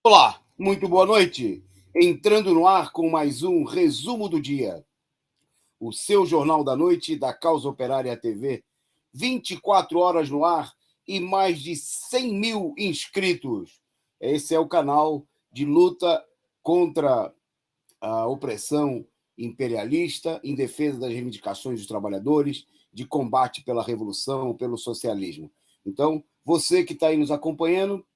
Olá, muito boa noite. Entrando no ar com mais um resumo do dia. O seu Jornal da Noite da Causa Operária TV. 24 horas no ar e mais de 100 mil inscritos. Esse é o canal de luta contra a opressão imperialista, em defesa das reivindicações dos trabalhadores, de combate pela revolução, pelo socialismo. Então, você que está aí nos acompanhando,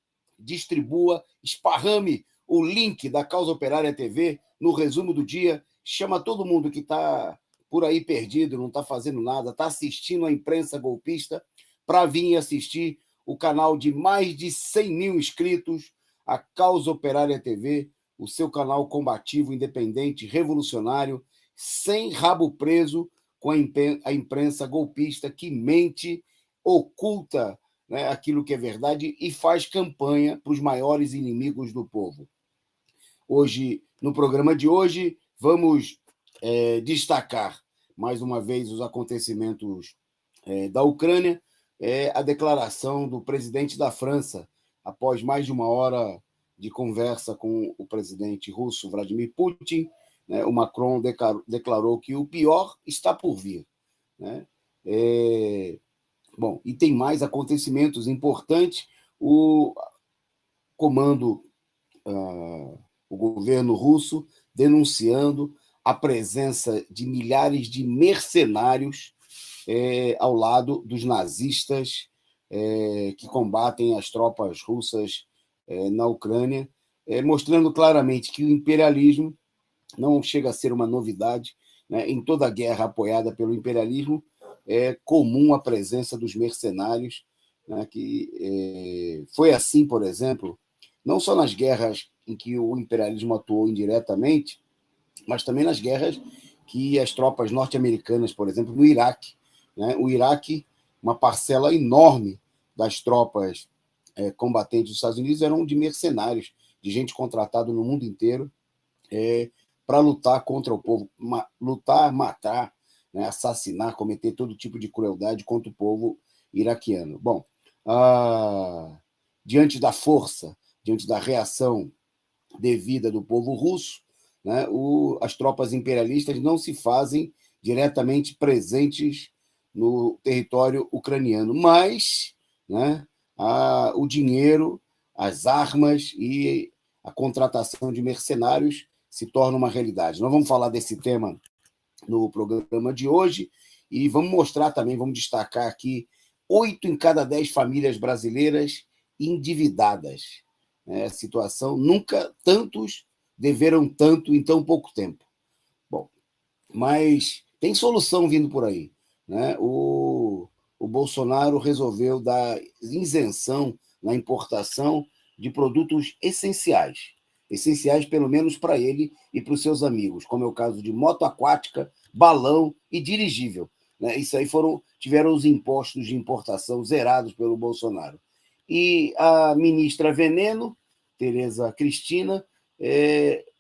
distribua, esparrame o link da Causa Operária TV no resumo do dia, chama todo mundo que está por aí perdido, não está fazendo nada, está assistindo a imprensa golpista, para vir assistir o canal de mais de 100 mil inscritos, a Causa Operária TV, o seu canal combativo, independente, revolucionário, sem rabo preso com a imprensa golpista que mente, oculta, né, aquilo que é verdade e faz campanha para os maiores inimigos do povo. Hoje, no programa de hoje, vamos destacar mais uma vez os acontecimentos da Ucrânia, a declaração do presidente da França, após mais de uma hora de conversa com o presidente russo Vladimir Putin, né, o Macron declarou que o pior está por vir, né? Bom, e tem mais acontecimentos importantes. O comando, o governo russo, denunciando a presença de milhares de mercenários ao lado dos nazistas que combatem as tropas russas na Ucrânia, mostrando claramente que o imperialismo não chega a ser uma novidade, né? Em toda a guerra apoiada pelo imperialismo, é comum a presença dos mercenários, né? Que foi assim, por exemplo, não só nas guerras em que o imperialismo atuou indiretamente, mas também nas guerras que as tropas norte-americanas, por exemplo, no Iraque, né? O Iraque, uma parcela enorme das tropas combatentes dos Estados Unidos eram de mercenários, de gente contratada no mundo inteiro para lutar contra o povo, lutar, matar, né, assassinar, cometer todo tipo de crueldade contra o povo iraquiano. Bom, diante da força, diante da reação devida do povo russo, né, as tropas imperialistas não se fazem diretamente presentes no território ucraniano, mas, né, o dinheiro, as armas e a contratação de mercenários se torna uma realidade. Nós vamos falar desse tema no programa de hoje e vamos mostrar também, vamos destacar aqui 8 em cada 10 famílias brasileiras endividadas. A situação, nunca tantos deveram tanto em tão pouco tempo. Bom, mas tem solução vindo por aí, né? O Bolsonaro resolveu dar isenção na importação de produtos essenciais pelo menos para ele e para os seus amigos, como é o caso de moto aquática, balão e dirigível, né? Isso aí tiveram os impostos de importação zerados pelo Bolsonaro. E a ministra Veneno, Tereza Cristina,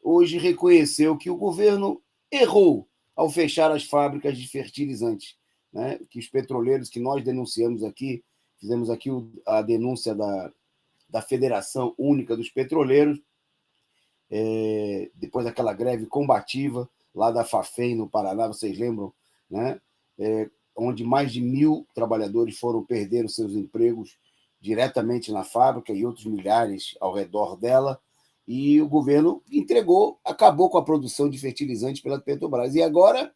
hoje reconheceu que o governo errou ao fechar as fábricas de fertilizantes, né? Que os petroleiros que nós denunciamos aqui, fizemos aqui a denúncia da Federação Única dos Petroleiros, depois daquela greve combativa lá da Fafem, no Paraná, vocês lembram, né? Onde mais de 1.000 trabalhadores perderam seus empregos diretamente na fábrica e outros milhares ao redor dela, e o governo acabou com a produção de fertilizantes pela Petrobras. E agora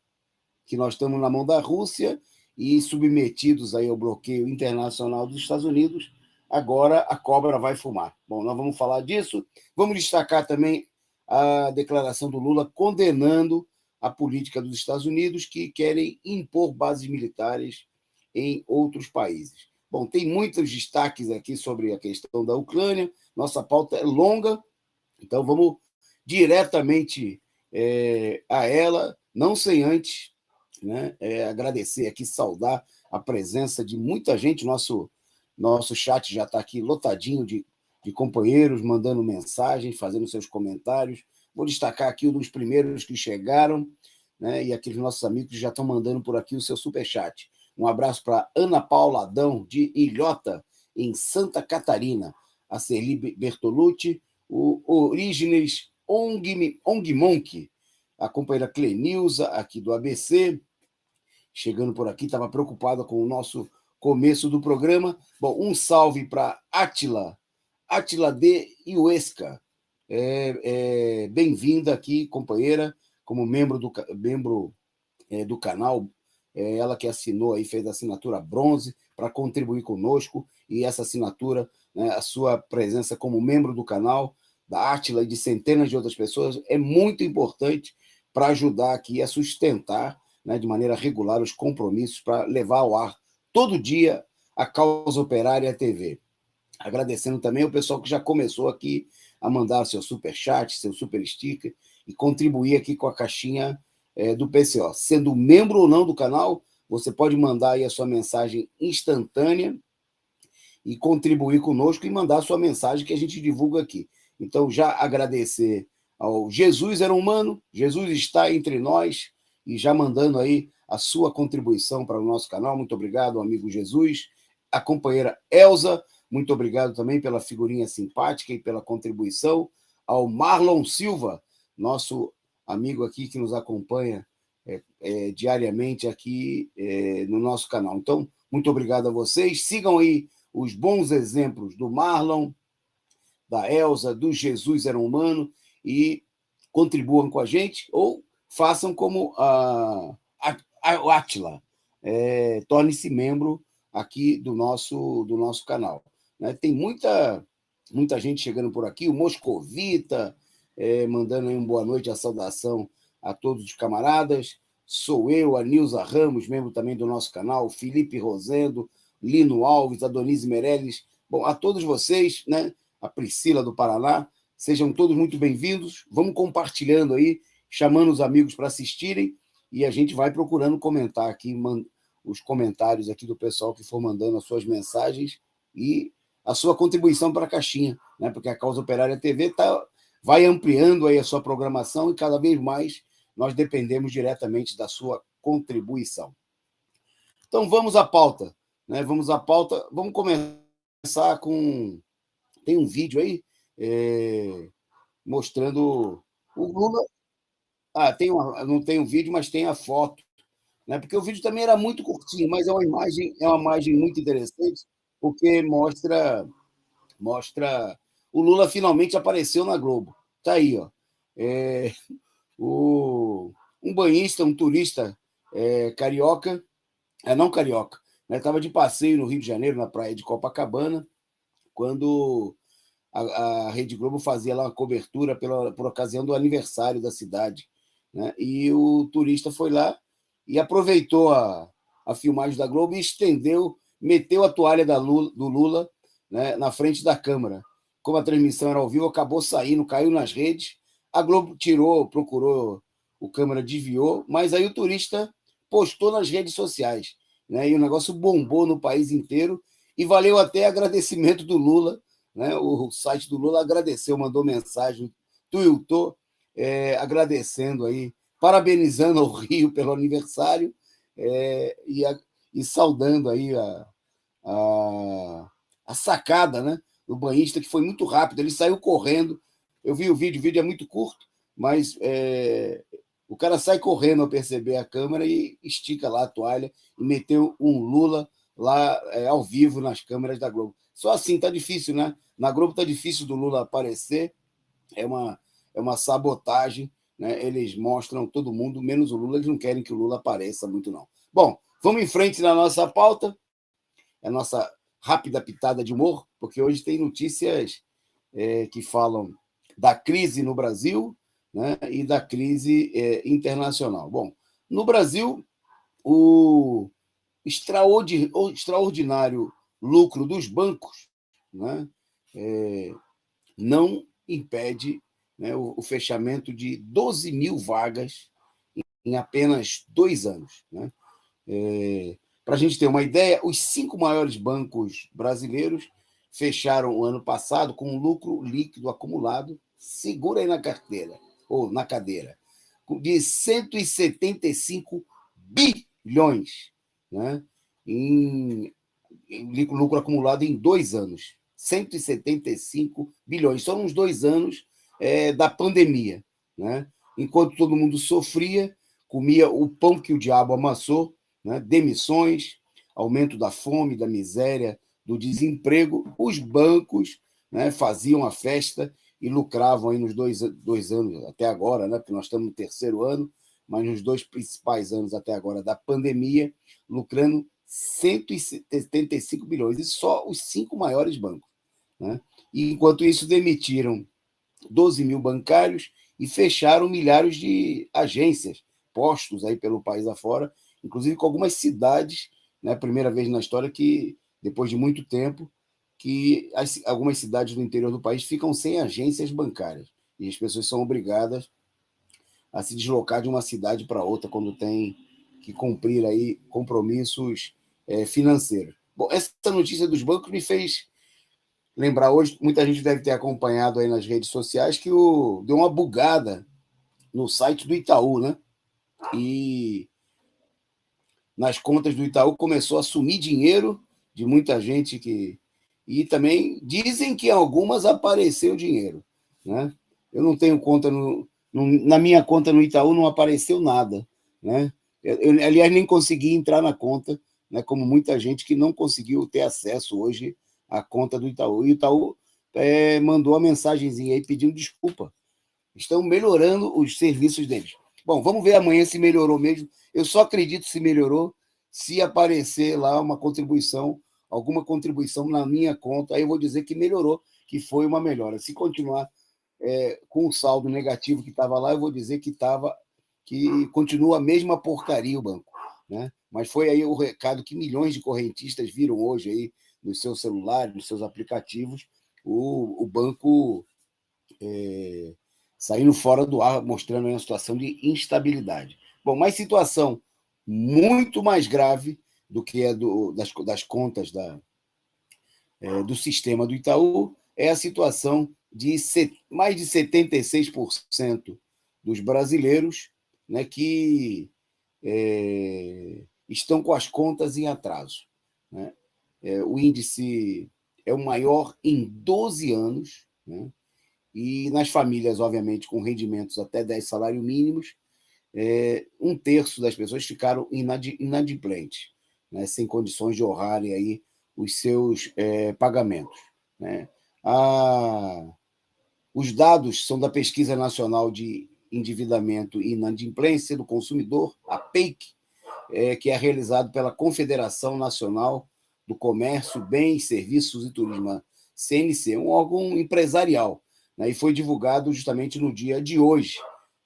que nós estamos na mão da Rússia e submetidos aí ao bloqueio internacional dos Estados Unidos, agora a cobra vai fumar. Bom, nós vamos falar disso. Vamos destacar também a declaração do Lula condenando a política dos Estados Unidos, que querem impor bases militares em outros países. Bom, tem muitos destaques aqui sobre a questão da Ucrânia. Nossa pauta é longa, então vamos diretamente a ela, não sem antes, né, agradecer aqui, saudar a presença de muita gente. Nosso chat já está aqui lotadinho de companheiros mandando mensagens, fazendo seus comentários. Vou destacar aqui um dos primeiros que chegaram, né, e aqueles nossos amigos que já estão mandando por aqui o seu superchat. Um abraço para Ana Paula Adão, de Ilhota, em Santa Catarina. A Celi Bertolucci, o Orígenes Ongmonk, a companheira Clenilza, aqui do ABC, chegando por aqui, estava preocupada com o nosso começo do programa. Bom, um salve para Átila de Iuesca. Bem-vinda aqui, companheira, como membro do canal. Ela que assinou aí, fez a assinatura bronze para contribuir conosco, e essa assinatura, né, a sua presença como membro do canal, da Átila e de centenas de outras pessoas, é muito importante para ajudar aqui a sustentar, né, de maneira regular os compromissos para levar ao ar todo dia a Causa Operária TV. Agradecendo também o pessoal que já começou aqui a mandar seu superchat, seu super sticker e contribuir aqui com a caixinha do PCO. Sendo membro ou não do canal, você pode mandar aí a sua mensagem instantânea e contribuir conosco e mandar a sua mensagem que a gente divulga aqui. Então, já agradecer ao Jesus Era Humano, Jesus está entre nós, e já mandando aí a sua contribuição para o nosso canal. Muito obrigado, amigo Jesus. A companheira Elza, muito obrigado também pela figurinha simpática e pela contribuição. Ao Marlon Silva, nosso amigo aqui que nos acompanha diariamente aqui no nosso canal. Então, muito obrigado a vocês. Sigam aí os bons exemplos do Marlon, da Elza, do Jesus Era Humano, e contribuam com a gente, ou façam como a Átila, torne-se membro aqui do nosso canal. Tem muita gente chegando por aqui, o Moscovita mandando aí uma boa noite, a saudação a todos os camaradas. Sou eu, a Nilza Ramos, membro também do nosso canal, Felipe Rosendo, Lino Alves, Adonise Meirelles. Bom, a todos vocês, né? A Priscila do Paraná, sejam todos muito bem-vindos. Vamos compartilhando aí, chamando os amigos para assistirem, e a gente vai procurando comentar aqui, os comentários aqui do pessoal que for mandando as suas mensagens e a sua contribuição para a caixinha, né? Porque a Causa Operária TV vai ampliando aí a sua programação, e cada vez mais nós dependemos diretamente da sua contribuição. Então, vamos à pauta. Né? Vamos começar com... Tem um vídeo aí mostrando o Lula. Não tem um vídeo, mas tem a foto. Né? Porque o vídeo também era muito curtinho, mas é uma imagem muito interessante, porque mostra o Lula finalmente apareceu na Globo. Está aí, ó. Um banhista, um turista carioca, não carioca, estava de passeio no Rio de Janeiro, na praia de Copacabana, quando a Rede Globo fazia lá uma cobertura por ocasião do aniversário da cidade. Né? E o turista foi lá e aproveitou a filmagem da Globo e meteu a toalha do Lula, né, na frente da câmera. Como a transmissão era ao vivo, acabou saindo, caiu nas redes. A Globo procurou, o câmera desviou, mas aí o turista postou nas redes sociais. Né, e o negócio bombou no país inteiro e valeu até agradecimento do Lula. Né, o site do Lula agradeceu, mandou mensagem, tuitou, agradecendo aí, parabenizando o Rio pelo aniversário e saudando aí a sacada, né, do banhista, que foi muito rápido. Ele saiu correndo. Eu vi o vídeo é muito curto, mas o cara sai correndo ao perceber a câmera e estica lá a toalha e meteu um Lula lá ao vivo nas câmeras da Globo. Só assim tá difícil, né? Na Globo tá difícil do Lula aparecer, é uma sabotagem, né? Eles mostram todo mundo, menos o Lula, eles não querem que o Lula apareça muito, não. Bom, vamos em frente na nossa pauta, a nossa rápida pitada de humor, porque hoje tem notícias que falam da crise no Brasil, né, e da crise internacional. Bom, no Brasil, o extraordinário lucro dos bancos, né, não impede, né, o fechamento de 12 mil vagas em apenas 2 anos. Né? Para a gente ter uma ideia, os 5 maiores bancos brasileiros fecharam o ano passado com um lucro líquido acumulado, segura aí na carteira, ou na cadeira, de 175 bilhões, né? em lucro acumulado em 2 anos. 175 bilhões. Só uns 2 anos da pandemia, né? Enquanto todo mundo sofria, comia o pão que o diabo amassou, né? Demissões, aumento da fome, da miséria, do desemprego, os bancos, né, faziam a festa e lucravam aí nos dois anos até agora, né, porque nós estamos no terceiro ano, mas nos 2 principais anos até agora da pandemia, lucrando 175 bilhões, e só os 5 maiores bancos, né? E, enquanto isso, demitiram 12 mil bancários e fecharam milhares de agências, postos aí pelo país afora, inclusive com algumas cidades, né, primeira vez na história que, depois de muito tempo, que algumas cidades do interior do país ficam sem agências bancárias, e as pessoas são obrigadas a se deslocar de uma cidade para outra quando tem que cumprir aí compromissos financeiros. Bom, essa notícia dos bancos me fez lembrar hoje, muita gente deve ter acompanhado aí nas redes sociais, que deu uma bugada no site do Itaú, né? E nas contas do Itaú começou a sumir dinheiro de muita gente e também dizem que em algumas apareceu dinheiro, né? Eu não tenho conta na minha conta no Itaú não apareceu nada, né? Aliás, nem consegui entrar na conta, né? Como muita gente que não conseguiu ter acesso hoje à conta do Itaú. E o Itaú mandou uma mensagenzinha aí pedindo desculpa. Estão melhorando os serviços deles. Bom, vamos ver amanhã se melhorou mesmo. Eu só acredito se melhorou se aparecer lá uma contribuição, alguma contribuição na minha conta. Aí eu vou dizer que melhorou, que foi uma melhora. Se continuar com o saldo negativo que estava lá, eu vou dizer que continua a mesma porcaria o banco, né? Mas foi aí o recado que milhões de correntistas viram hoje aí nos seus celulares, nos seus aplicativos, o banco saindo fora do ar, mostrando uma situação de instabilidade. Bom, mas situação muito mais grave do que a das contas do sistema do Itaú é a situação de mais de 76% dos brasileiros, né, que estão com as contas em atraso, né? O índice é o maior em 12 anos, né? E nas famílias, obviamente, com rendimentos até 10 salários mínimos, 1/3 das pessoas ficaram inadimplentes, né, sem condições de honrarem aí os seus pagamentos, né? Os dados são da Pesquisa Nacional de Endividamento e Inadimplência do Consumidor, a PEIC, que é realizado pela Confederação Nacional do Comércio, Bens, Serviços e Turismo, a CNC, um órgão empresarial, né, e foi divulgado justamente no dia de hoje,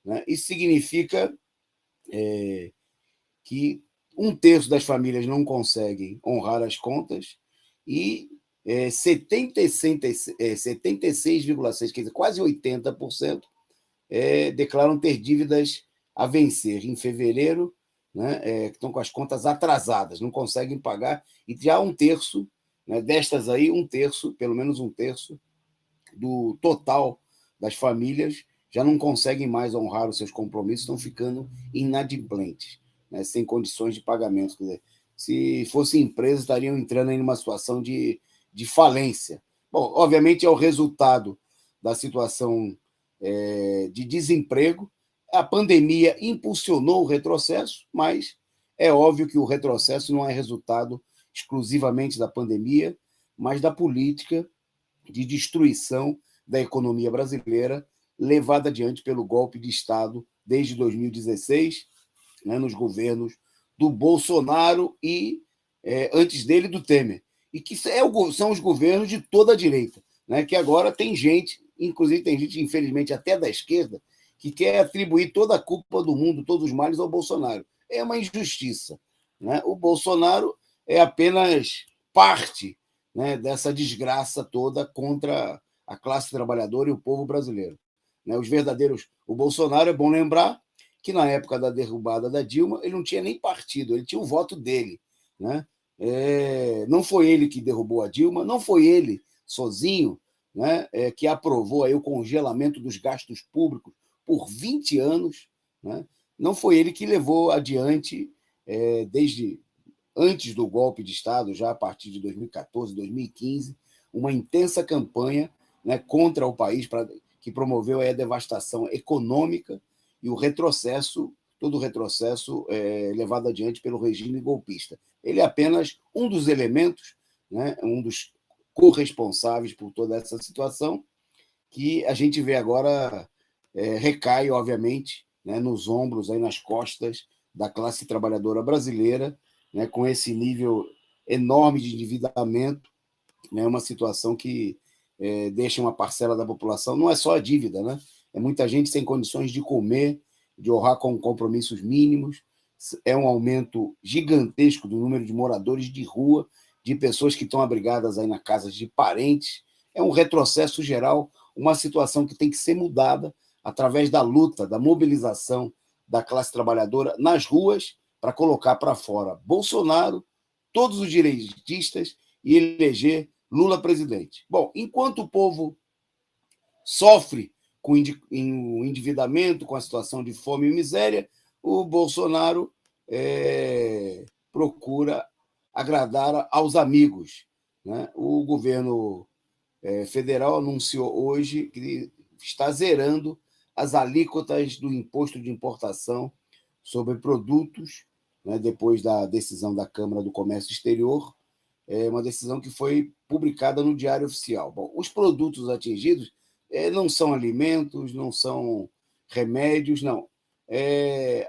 né? Isso significa que 1/3 das famílias não conseguem honrar as contas e 76,6%, quer dizer, quase 80%, declaram ter dívidas a vencer em fevereiro, né, que estão com as contas atrasadas, não conseguem pagar, e já 1/3, né, destas aí, 1/3, pelo menos 1/3 do total das famílias já não conseguem mais honrar os seus compromissos, estão ficando inadimplentes, né, sem condições de pagamento. Quer dizer, se fossem empresas, estariam entrando em uma situação de falência. Bom, obviamente é o resultado da situação de desemprego. A pandemia impulsionou o retrocesso, mas é óbvio que o retrocesso não é resultado exclusivamente da pandemia, mas da política de destruição da economia brasileira, levada adiante pelo golpe de Estado desde 2016, né, nos governos do Bolsonaro e, antes dele, do Temer. E que são os governos de toda a direita, né, que agora tem gente, inclusive tem gente, infelizmente, até da esquerda, que quer atribuir toda a culpa do mundo, todos os males ao Bolsonaro. É uma injustiça, né? O Bolsonaro é apenas parte, né, dessa desgraça toda contra a classe trabalhadora e o povo brasileiro, né? O Bolsonaro, é bom lembrar que na época da derrubada da Dilma, ele não tinha nem partido, ele tinha o voto dele, né? Não foi ele que derrubou a Dilma, não foi ele sozinho, né, que aprovou aí o congelamento dos gastos públicos por 20 anos, né? Não foi ele que levou adiante, desde antes do golpe de Estado, já a partir de 2014, 2015, uma intensa campanha, né, contra o país, que promoveu a devastação econômica e o retrocesso, todo o retrocesso levado adiante pelo regime golpista. Ele é apenas um dos elementos, né, um dos corresponsáveis por toda essa situação, que a gente vê agora recai, obviamente, né, nos ombros, aí nas costas da classe trabalhadora brasileira, né, com esse nível enorme de endividamento, né, uma situação que deixa uma parcela da população, não é só a dívida, né? É muita gente sem condições de comer, de honrar com compromissos mínimos, é um aumento gigantesco do número de moradores de rua, de pessoas que estão abrigadas aí na casa de parentes, é um retrocesso geral, uma situação que tem que ser mudada através da luta, da mobilização da classe trabalhadora nas ruas para colocar para fora Bolsonaro, todos os direitistas e eleger Lula presidente. Bom, enquanto o povo sofre com o endividamento, com a situação de fome e miséria, o Bolsonaro procura agradar aos amigos, né? O governo federal anunciou hoje que está zerando as alíquotas do imposto de importação sobre produtos, né, depois da decisão da Câmara do Comércio Exterior, uma decisão que foi publicada no Diário Oficial. Bom, os produtos atingidos não são alimentos, não são remédios, não.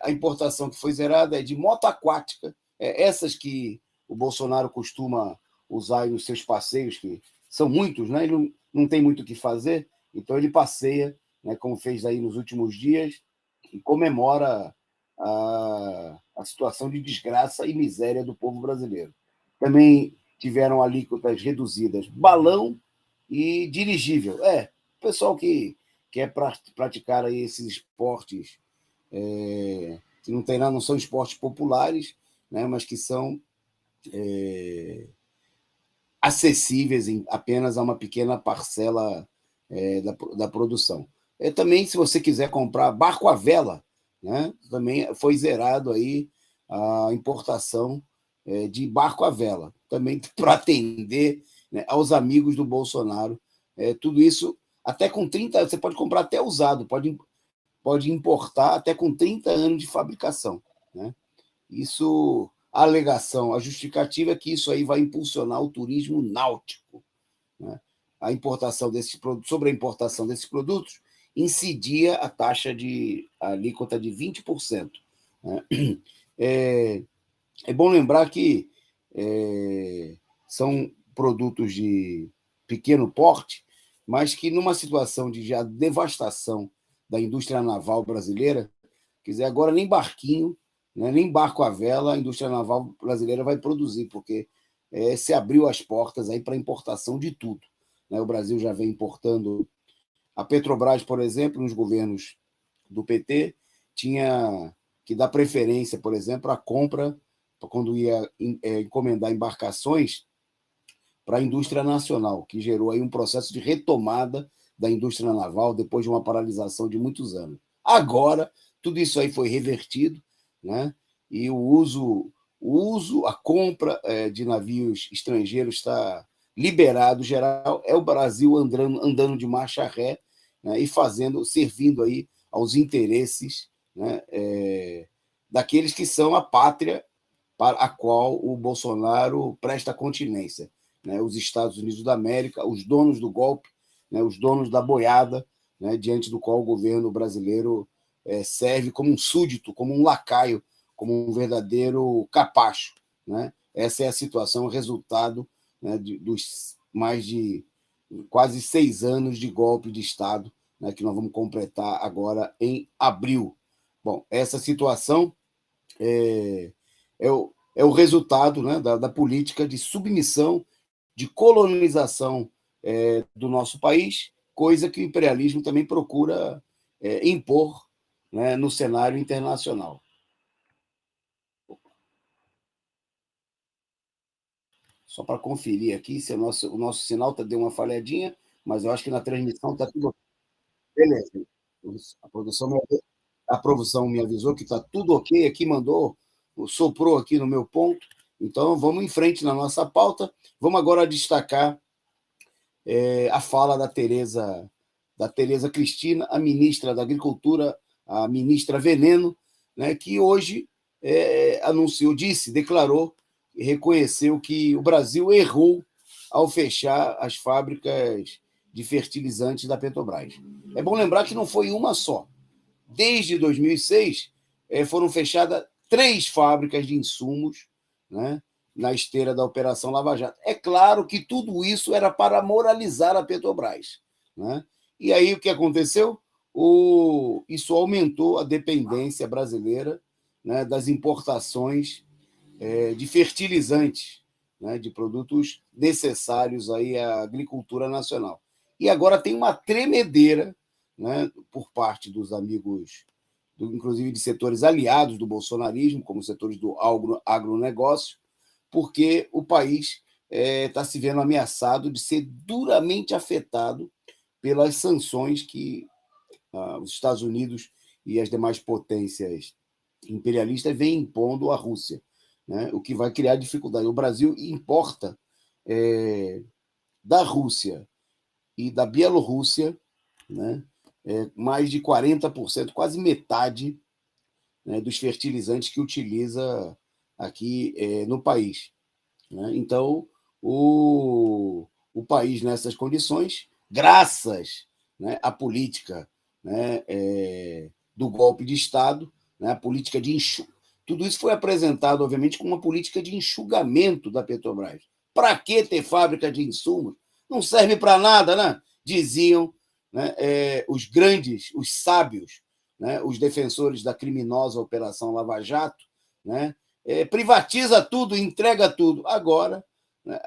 A importação que foi zerada é de moto aquática, essas que o Bolsonaro costuma usar nos seus passeios, que são muitos, né? Ele não tem muito o que fazer, então ele passeia, né, como fez aí nos últimos dias, e comemora a situação de desgraça e miséria do povo brasileiro. Também tiveram alíquotas reduzidas balão e dirigível. O pessoal que quer praticar aí esses esportes que não tem nada, não são esportes populares, né, mas que são acessíveis apenas a uma pequena parcela da produção. Também, se você quiser comprar barco à vela, né, também foi zerado aí a importação de barco à vela, também para atender, né, aos amigos do Bolsonaro. Tudo isso, até com 30, você pode comprar até usado, pode importar até com 30 anos de fabricação, né? Isso, a alegação, a justificativa é que isso aí vai impulsionar o turismo náutico, né? A importação desses produtos, sobre a importação desses produtos, incidia a taxa de alíquota de 20%. Né? É bom lembrar que são produtos de pequeno porte, mas que, numa situação de já devastação da indústria naval brasileira, quiser agora nem barquinho, né, nem barco à vela, a indústria naval brasileira vai produzir, porque se abriu as portas aí para importação de tudo, né? O Brasil já vem importando. A Petrobras, por exemplo, nos governos do PT, tinha que dar preferência, por exemplo, à compra, quando ia encomendar embarcações para a indústria nacional, que gerou aí um processo de retomada da indústria naval depois de uma paralisação de muitos anos. Agora, tudo isso aí foi revertido, né? E o uso, a compra de navios estrangeiros está liberado geral, é o Brasil andando de marcha ré, né, e servindo aí aos interesses, né, daqueles que são a pátria para a qual o Bolsonaro presta continência, né, os Estados Unidos da América, os donos do golpe, né, os donos da boiada, né, diante do qual o governo brasileiro serve como um súdito, como um lacaio, como um verdadeiro capacho, né? Essa é a situação, o resultado, né, dos mais de quase 6 anos de golpe de Estado, né, que nós vamos completar agora em abril. Bom, essa situação é o resultado, né, da política de submissão, de colonização do nosso país, coisa que o imperialismo também procura impor, né, no cenário internacional. Só para conferir aqui se o nosso sinal deu uma falhadinha, mas eu acho que na transmissão está tudo beleza. A produção me avisou que está tudo ok, aqui soprou aqui no meu ponto. Então, vamos em frente na nossa pauta. Vamos agora destacar a fala da Tereza Cristina, a ministra da Agricultura, a ministra Veneno, né, que hoje declarou e reconheceu que o Brasil errou ao fechar as fábricas de fertilizantes da Petrobras. É bom lembrar que não foi uma só. Desde 2006, foram fechadas 3 fábricas de insumos, né, na esteira da Operação Lava Jato. É claro que tudo isso era para moralizar a Petrobras, né? E aí o que aconteceu? Isso aumentou a dependência brasileira, né, das importações de fertilizantes, né, de produtos necessários aí à agricultura nacional. E agora tem uma tremedeira, né, por parte dos amigos, inclusive de setores aliados do bolsonarismo, como setores do agronegócio, porque o país está se vendo ameaçado de ser duramente afetado pelas sanções que os Estados Unidos e as demais potências imperialistas vêm impondo à Rússia, né? O que vai criar dificuldade. O Brasil importa da Rússia e da Bielorrússia, né, mais de 40%, quase metade, né, dos fertilizantes que utiliza aqui no país, né? Então, o país, nessas condições, graças, né, à política, né, do golpe de Estado, né, a política de tudo isso foi apresentado, obviamente, como uma política de enxugamento da Petrobras. Para que ter fábrica de insumos? Não serve para nada, né? Diziam, né, os grandes, os sábios, né, os defensores da criminosa Operação Lava Jato, né? Privatiza tudo, entrega tudo. Agora, né,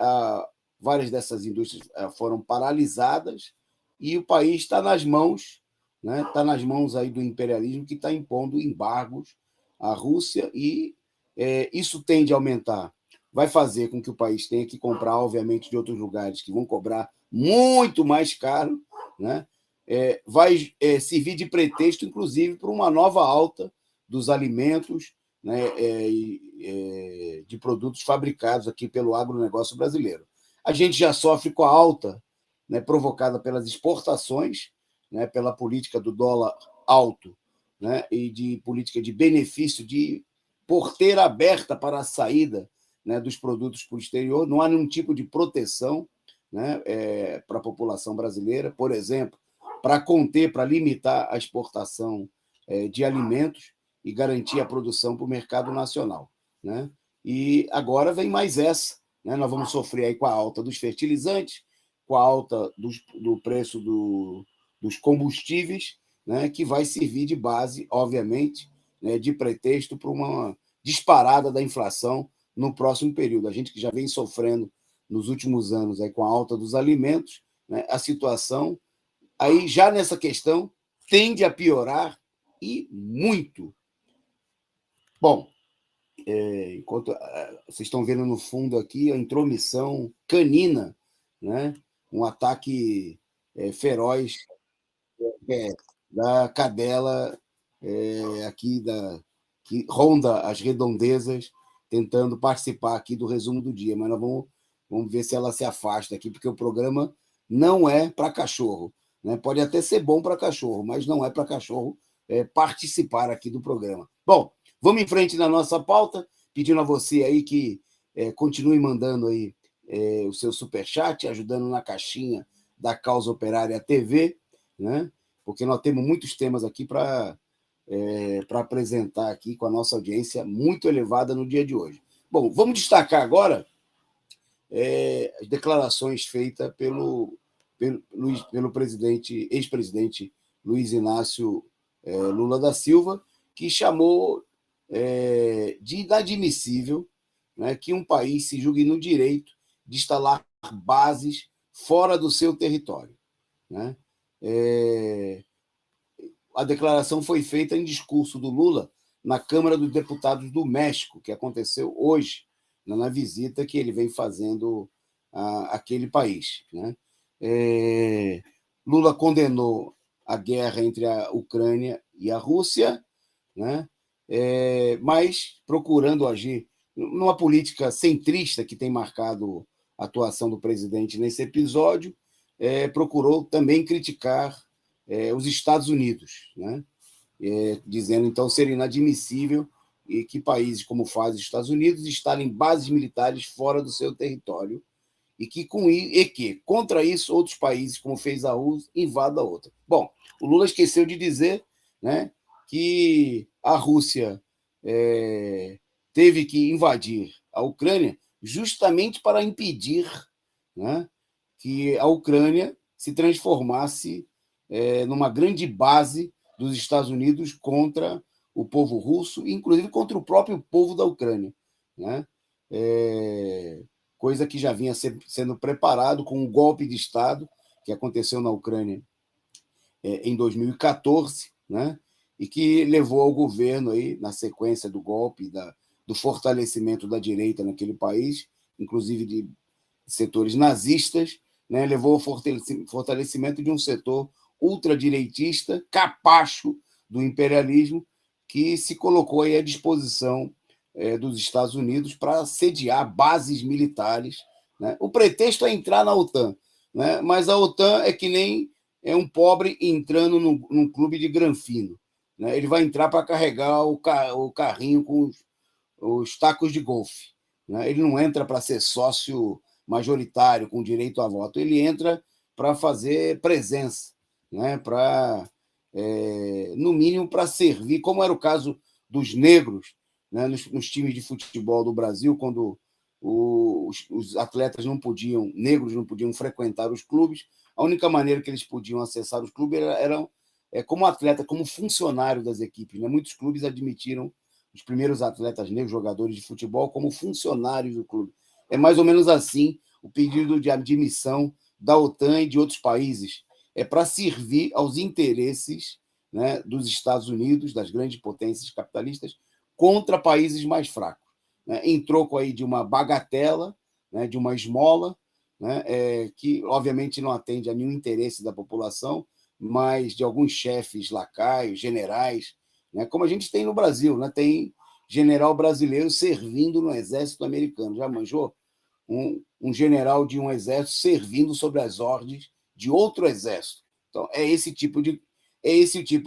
várias dessas indústrias foram paralisadas e o país está nas mãos, né, está nas mãos aí do imperialismo, que está impondo embargos à Rússia, e isso tende a aumentar. Vai fazer com que o país tenha que comprar, obviamente, de outros lugares que vão cobrar muito mais caro, né? Vai servir de pretexto, inclusive, para uma nova alta dos alimentos, né, de produtos fabricados aqui pelo agronegócio brasileiro. A gente já sofre com a alta, né, provocada pelas exportações, né, pela política do dólar alto, né, e de política de benefício, de porteira aberta para a saída, né, dos produtos para o exterior. Não há nenhum tipo de proteção, né, para a população brasileira, por exemplo, para conter, para limitar a exportação de alimentos e garantir a produção para o mercado nacional, né? E agora vem mais essa, né? Nós vamos sofrer aí com a alta dos fertilizantes, com a alta do preço dos combustíveis, né? Que vai servir de base, obviamente, né, de pretexto para uma disparada da inflação no próximo período. A gente que já vem sofrendo nos últimos anos aí com a alta dos alimentos, né? A situação aí já nessa questão tende a piorar, e muito. Bom, enquanto vocês estão vendo no fundo aqui a intromissão canina, né? Um ataque feroz da cadela aqui que ronda as redondezas, tentando participar aqui do resumo do dia. Mas nós vamos ver se ela se afasta aqui, porque o programa não é para cachorro, né? Pode até ser bom para cachorro, mas não é para cachorro participar aqui do programa. Bom, vamos em frente na nossa pauta, pedindo a você aí que continue mandando aí o seu superchat, ajudando na caixinha da Causa Operária TV, né? Porque nós temos muitos temas aqui para apresentar aqui com a nossa audiência muito elevada no dia de hoje. Bom, vamos destacar agora as declarações feitas pelo ex-presidente Luiz Inácio Lula da Silva, que chamou de inadmissível, né, que um país se julgue no direito de instalar bases fora do seu território, né? A declaração foi feita em discurso do Lula na Câmara dos Deputados do México, que aconteceu hoje, na visita que ele vem fazendo àquele país, né? Lula condenou a guerra entre a Ucrânia e a Rússia, né? Mas procurando agir numa política centrista que tem marcado a atuação do presidente nesse episódio, procurou também criticar os Estados Unidos, né? Dizendo, então, ser inadmissível e que países como faz os Estados Unidos instalem bases militares fora do seu território e que, contra isso, outros países, como fez a Rússia, invadam a outra. Bom, o Lula esqueceu de dizer, né, que a Rússia teve que invadir a Ucrânia justamente para impedir, né, que a Ucrânia se transformasse numa grande base dos Estados Unidos contra o povo russo, inclusive contra o próprio povo da Ucrânia, né? Coisa que já vinha sendo preparado com um golpe de Estado que aconteceu na Ucrânia em 2014, né? E que levou ao governo, aí, na sequência do golpe, do fortalecimento da direita naquele país, inclusive de setores nazistas, né? Levou ao fortalecimento de um setor ultradireitista, capacho do imperialismo, que se colocou aí à disposição dos Estados Unidos para sediar bases militares, né? O pretexto é entrar na OTAN, né? Mas a OTAN é que nem um pobre entrando num clube de granfino, né? Ele vai entrar para carregar o carrinho com os tacos de golfe, né? Ele não entra para ser sócio majoritário com direito a voto, ele entra para fazer presença, né? No mínimo para servir, como era o caso dos negros, né? nos times de futebol do Brasil, quando os atletas negros não podiam frequentar os clubes, a única maneira que eles podiam acessar os clubes era como atleta, como funcionário das equipes, né? Muitos clubes admitiram os primeiros atletas negros, jogadores de futebol, como funcionários do clube. É mais ou menos assim o pedido de admissão da OTAN e de outros países. É para servir aos interesses, né, dos Estados Unidos, das grandes potências capitalistas, contra países mais fracos, né, em troco aí de uma bagatela, né, de uma esmola, né, que obviamente não atende a nenhum interesse da população, mas de alguns chefes lacaios, generais, né, como a gente tem no Brasil, né, tem general brasileiro servindo no exército americano. Já manjou? Um general de um exército servindo sob as ordens de outro exército. Então, é esse tipo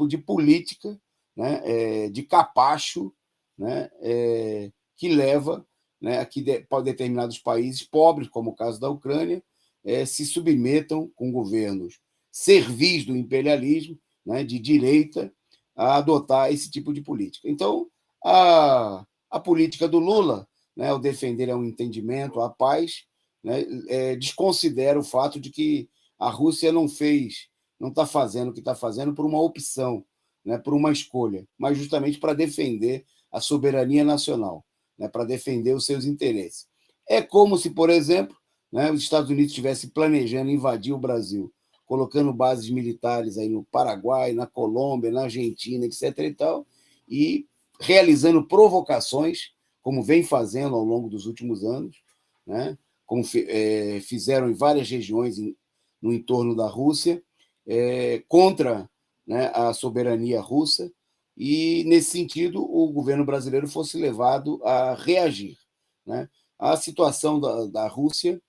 de política, né, de capacho, né, que leva, né, a que determinados países pobres, como o caso da Ucrânia, se submetam com governos servis do imperialismo, né, de direita, a adotar esse tipo de política. Então, a política do Lula, né, ao defender um entendimento, a paz, né, desconsidera o fato de que a Rússia não está fazendo o que está fazendo por uma opção, né, por uma escolha, mas justamente para defender a soberania nacional, né, para defender os seus interesses. É como se, por exemplo, né, os Estados Unidos estivessem planejando invadir o Brasil, colocando bases militares aí no Paraguai, na Colômbia, na Argentina, etc. e tal, e realizando provocações, como vem fazendo ao longo dos últimos anos, né? Como fizeram em várias regiões no entorno da Rússia, contra, né, a soberania russa, e, nesse sentido, o governo brasileiro fosse levado a reagir, né? A situação da Rússia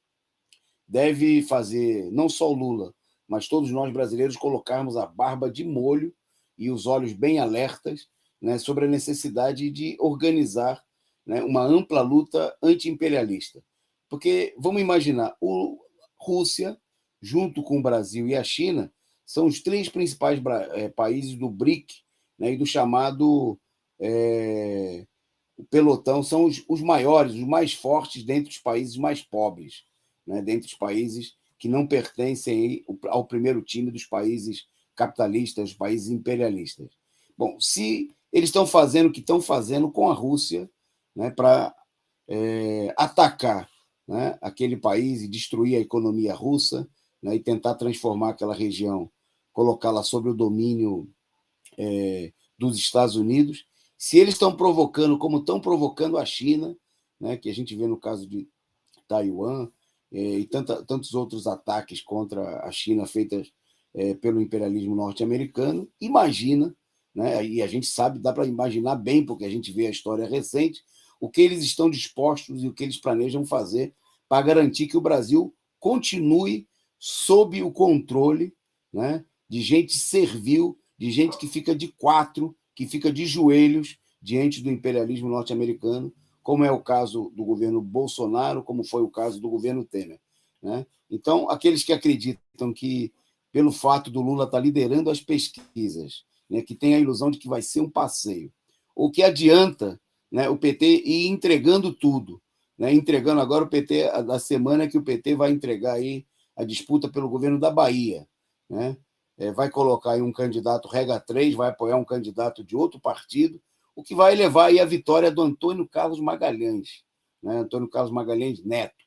deve fazer, não só o Lula, mas todos nós brasileiros, colocarmos a barba de molho e os olhos bem alertas, né, sobre a necessidade de organizar, né, uma ampla luta anti-imperialista. Porque, vamos imaginar, a Rússia, junto com o Brasil e a China, são os três principais países do BRIC, né, e do chamado pelotão, são os maiores, os mais fortes dentre os países mais pobres, né, dentre os países que não pertencem ao primeiro time dos países capitalistas, dos países imperialistas. Bom, se eles estão fazendo o que estão fazendo com a Rússia, né, para atacar, né, aquele país e destruir a economia russa, né, e tentar transformar aquela região, colocá-la sob o domínio dos Estados Unidos, se eles estão provocando, como estão provocando a China, né, que a gente vê no caso de Taiwan, e tantos outros ataques contra a China feitas pelo imperialismo norte-americano, imagina, né, e a gente sabe, dá para imaginar bem, porque a gente vê a história recente, o que eles estão dispostos e o que eles planejam fazer para garantir que o Brasil continue sob o controle, né, de gente servil, de gente que fica de quatro, que fica de joelhos diante do imperialismo norte-americano, como é o caso do governo Bolsonaro, como foi o caso do governo Temer, né? Então, aqueles que acreditam que, pelo fato do Lula estar liderando as pesquisas, né, que tem a ilusão de que vai ser um passeio, ou que adianta, né, o PT ir entregando tudo, né, entregando agora o PT, da semana que o PT vai entregar aí a disputa pelo governo da Bahia, né? Vai colocar aí um candidato regra 3, vai apoiar um candidato de outro partido, o que vai levar aí a vitória do Antônio Carlos Magalhães, né? Antônio Carlos Magalhães Neto,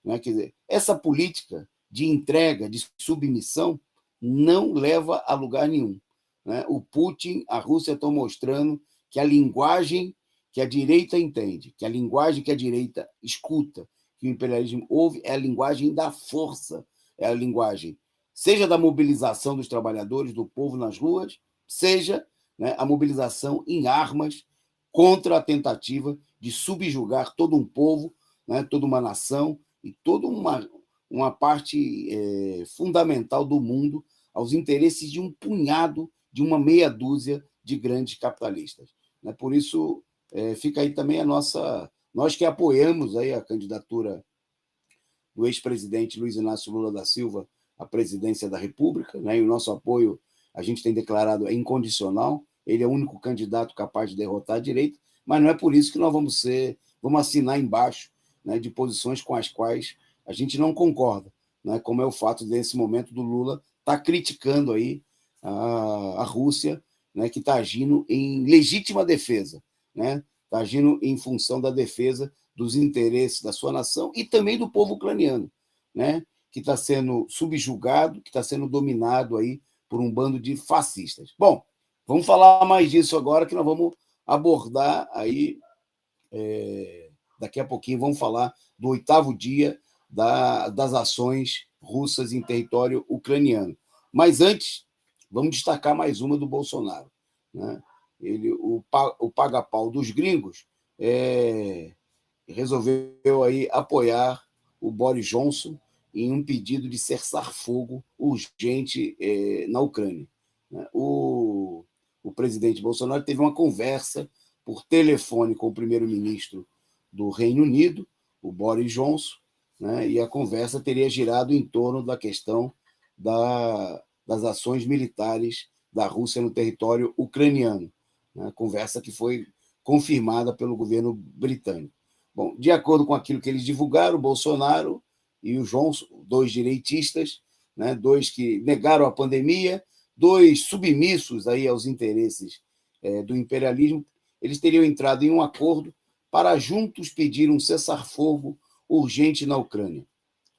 né? Quer dizer, essa política de entrega, de submissão, não leva a lugar nenhum, né? O Putin, a Rússia estão mostrando que a linguagem que a direita entende, que a linguagem que a direita escuta, que o imperialismo ouve, é a linguagem da força, é a linguagem, seja da mobilização dos trabalhadores, do povo nas ruas, seja, né, a mobilização em armas contra a tentativa de subjugar todo um povo, né, toda uma nação e toda uma parte fundamental do mundo aos interesses de um punhado, de uma meia dúzia de grandes capitalistas. Né? Por isso, fica aí também a nossa... Nós que apoiamos aí a candidatura do ex-presidente Luiz Inácio Lula da Silva à presidência da República, né? E o nosso apoio, a gente tem declarado, é incondicional. Ele é o único candidato capaz de derrotar a direita, mas não é por isso que nós vamos assinar embaixo, né, de posições com as quais a gente não concorda, né, como é o fato desse momento do Lula estar criticando aí a Rússia, né, que está agindo em legítima defesa, né, está agindo em função da defesa dos interesses da sua nação e também do povo ucraniano, né, que está sendo subjugado, que está sendo dominado aí por um bando de fascistas. Bom, vamos falar mais disso agora, que nós vamos abordar aí, daqui a pouquinho, vamos falar do 8º dia das ações russas em território ucraniano. Mas antes, vamos destacar mais uma do Bolsonaro, né? O paga-pau dos gringos resolveu aí apoiar o Boris Johnson em um pedido de cessar-fogo urgente na Ucrânia. O presidente Bolsonaro teve uma conversa por telefone com o primeiro-ministro do Reino Unido, o Boris Johnson, né, e a conversa teria girado em torno da questão das ações militares da Rússia no território ucraniano, né, conversa que foi confirmada pelo governo britânico. Bom, de acordo com aquilo que eles divulgaram, o Bolsonaro e o Johnson, dois direitistas, né, dois que negaram a pandemia, dois submissos aí aos interesses do imperialismo, eles teriam entrado em um acordo para juntos pedir um cessar-fogo urgente na Ucrânia,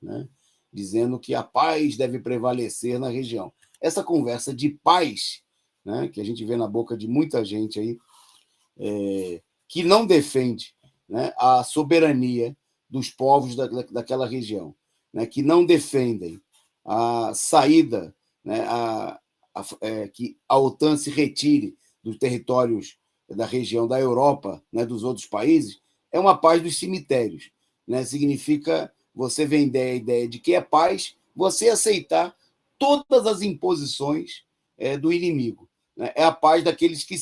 né, dizendo que a paz deve prevalecer na região. Essa conversa de paz, né, que a gente vê na boca de muita gente aí, que não defende, né, a soberania dos povos daquela região, né, que não defendem a saída, né, que a OTAN se retire dos territórios da região da Europa, né, dos outros países, é uma paz dos cemitérios, né? Significa você vender a ideia de que é paz, você aceitar todas as imposições do inimigo, né? É a paz daqueles que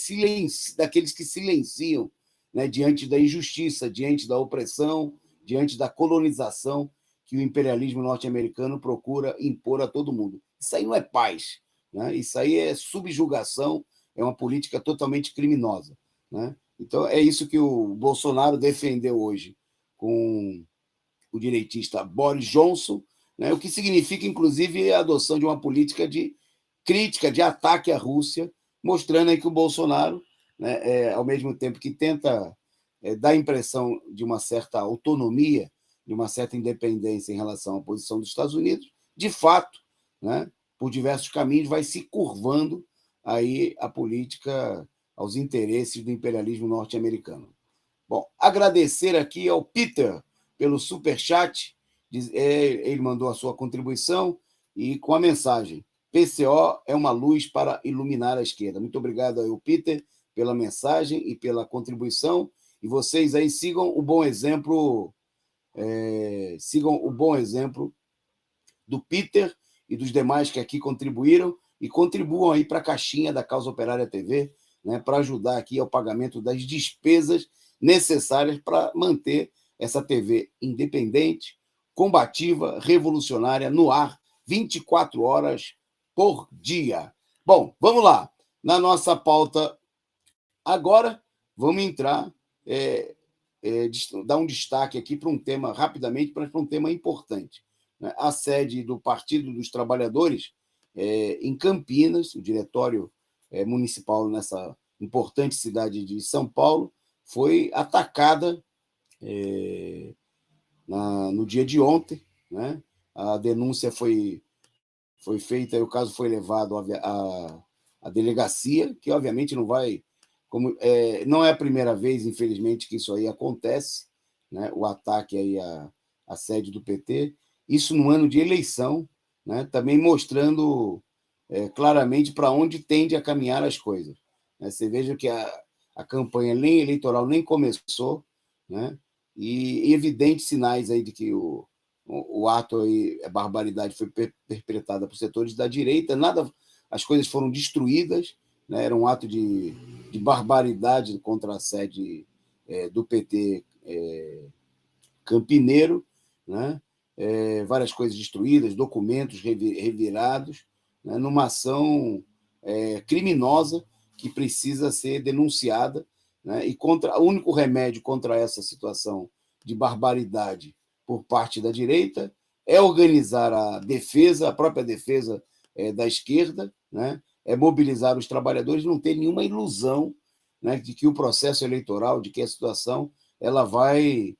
silenciam, né, diante da injustiça, diante da opressão, diante da colonização que o imperialismo norte-americano procura impor a todo mundo. Isso aí não é paz, né? Isso aí é subjugação, é uma política totalmente criminosa, né? Então, é isso que o Bolsonaro defendeu hoje com o direitista Boris Johnson, né? O que significa, inclusive, a adoção de uma política de crítica, de ataque à Rússia, mostrando aí que o Bolsonaro, né, ao mesmo tempo que tenta dar a impressão de uma certa autonomia, de uma certa independência em relação à posição dos Estados Unidos, de fato, né, por diversos caminhos, vai se curvando aí a política aos interesses do imperialismo norte-americano. Bom, agradecer aqui ao Peter pelo superchat, ele mandou a sua contribuição e com a mensagem: PCO é uma luz para iluminar a esquerda. Muito obrigado ao Peter pela mensagem e pela contribuição. E vocês aí sigam o bom exemplo do Peter e dos demais que aqui contribuíram, e contribuam aí para a caixinha da Causa Operária TV, né, para ajudar aqui ao pagamento das despesas necessárias para manter essa TV independente, combativa, revolucionária, no ar, 24 horas por dia. Bom, vamos lá. Na nossa pauta agora, vamos entrar, dar um destaque aqui para um tema, rapidamente, para um tema importante. A sede do Partido dos Trabalhadores, em Campinas, o diretório municipal nessa importante cidade de São Paulo, foi atacada no dia de ontem, né? A denúncia foi feita e o caso foi levado à delegacia, que obviamente não vai... não é a primeira vez, infelizmente, que isso aí acontece, né? O ataque aí à sede do PT, isso no ano de eleição, né? Também mostrando claramente para onde tende a caminhar as coisas. Você veja que a campanha nem eleitoral nem começou, né? E evidentes sinais aí de que o ato aí, a barbaridade foi perpetrada por setores da direita, as coisas foram destruídas, né? Era um ato de barbaridade contra a sede do PT campineiro, né? Várias coisas destruídas, documentos revirados, né? Numa ação criminosa que precisa ser denunciada, né? E o único remédio contra essa situação de barbaridade por parte da direita é organizar a própria defesa da esquerda, né? É mobilizar os trabalhadores, não ter nenhuma ilusão, né, de que o processo eleitoral, de que a situação ela vai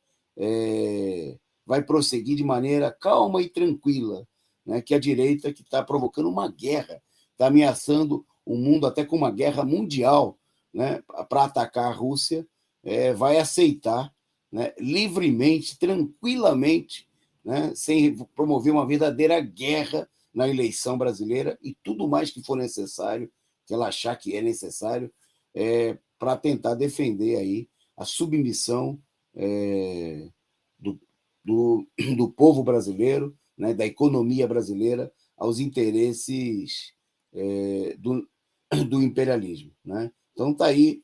prosseguir de maneira calma e tranquila, né? Que a direita, que está provocando uma guerra, está ameaçando o mundo até com uma guerra mundial, né, para atacar a Rússia, vai aceitar, né, livremente, tranquilamente, né, sem promover uma verdadeira guerra na eleição brasileira e tudo mais que for necessário, que ela achar que é necessário, para tentar defender aí a submissão do povo brasileiro, né, da economia brasileira, aos interesses do imperialismo, né? Então tá aí,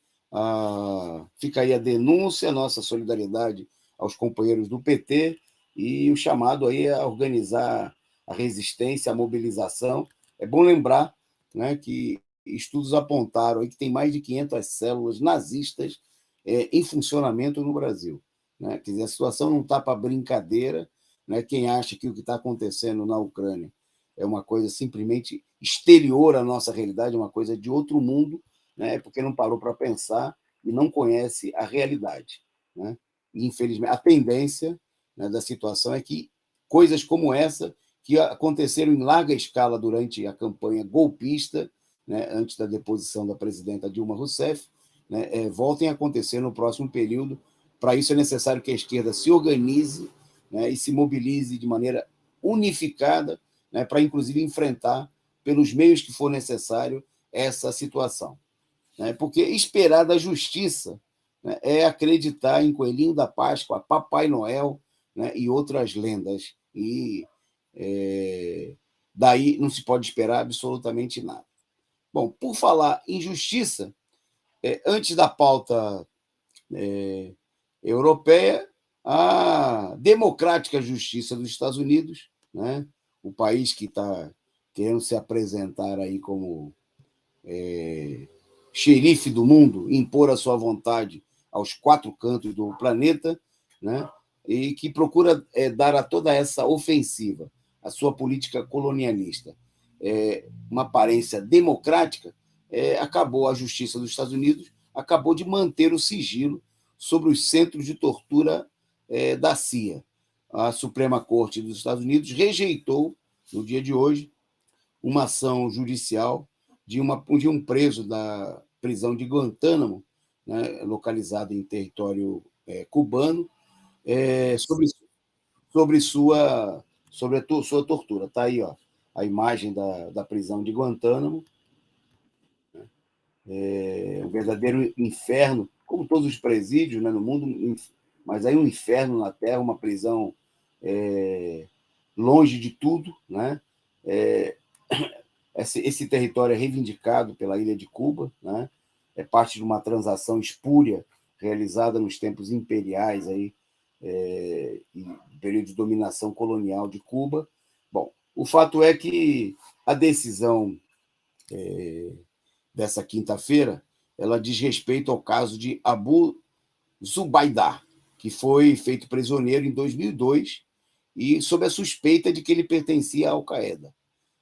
fica aí a denúncia, a nossa solidariedade aos companheiros do PT e o chamado aí a organizar a resistência, a mobilização. É bom lembrar, né, que estudos apontaram aí que tem mais de 500 células nazistas em funcionamento no Brasil, né? Quer dizer, a situação não está para brincadeira, né? Quem acha que o que está acontecendo na Ucrânia é uma coisa simplesmente exterior à nossa realidade, uma coisa de outro mundo, né? Porque não parou para pensar e não conhece a realidade, né? E, infelizmente, a tendência, né, da situação é que coisas como essa, que aconteceram em larga escala durante a campanha golpista, né, antes da deposição da presidenta Dilma Rousseff, né, voltem a acontecer no próximo período. Para isso é necessário que a esquerda se organize, né, e se mobilize de maneira unificada, né, para, inclusive, enfrentar, pelos meios que for necessário, essa situação, né? Porque esperar da justiça, né, é acreditar em Coelhinho da Páscoa, Papai Noel, né, e outras lendas. E daí não se pode esperar absolutamente nada. Bom, por falar em justiça, antes da pauta europeia, a democrática justiça dos Estados Unidos, né, o país que está querendo se apresentar aí como xerife do mundo, impor a sua vontade aos 4 cantos do planeta, né, e que procura dar a toda essa ofensiva, a sua política colonialista, uma aparência democrática, acabou a justiça dos Estados Unidos, acabou de manter o sigilo sobre os centros de tortura da CIA. A Suprema Corte dos Estados Unidos rejeitou, no dia de hoje, uma ação judicial de um preso da prisão de Guantánamo, né, localizado em território cubano, sobre sua tortura. Está aí, ó, a imagem da prisão de Guantánamo, um verdadeiro inferno, como todos os presídios, né, no mundo, mas aí um inferno na Terra, uma prisão longe de tudo, né? Esse território é reivindicado pela ilha de Cuba, né? É parte de uma transação espúria realizada nos tempos imperiais aí, período de dominação colonial de Cuba. Bom, o fato é que a decisão dessa quinta-feira ela diz respeito ao caso de Abu Zubaydah, que foi feito prisioneiro em 2002 e sob a suspeita de que ele pertencia à Al-Qaeda,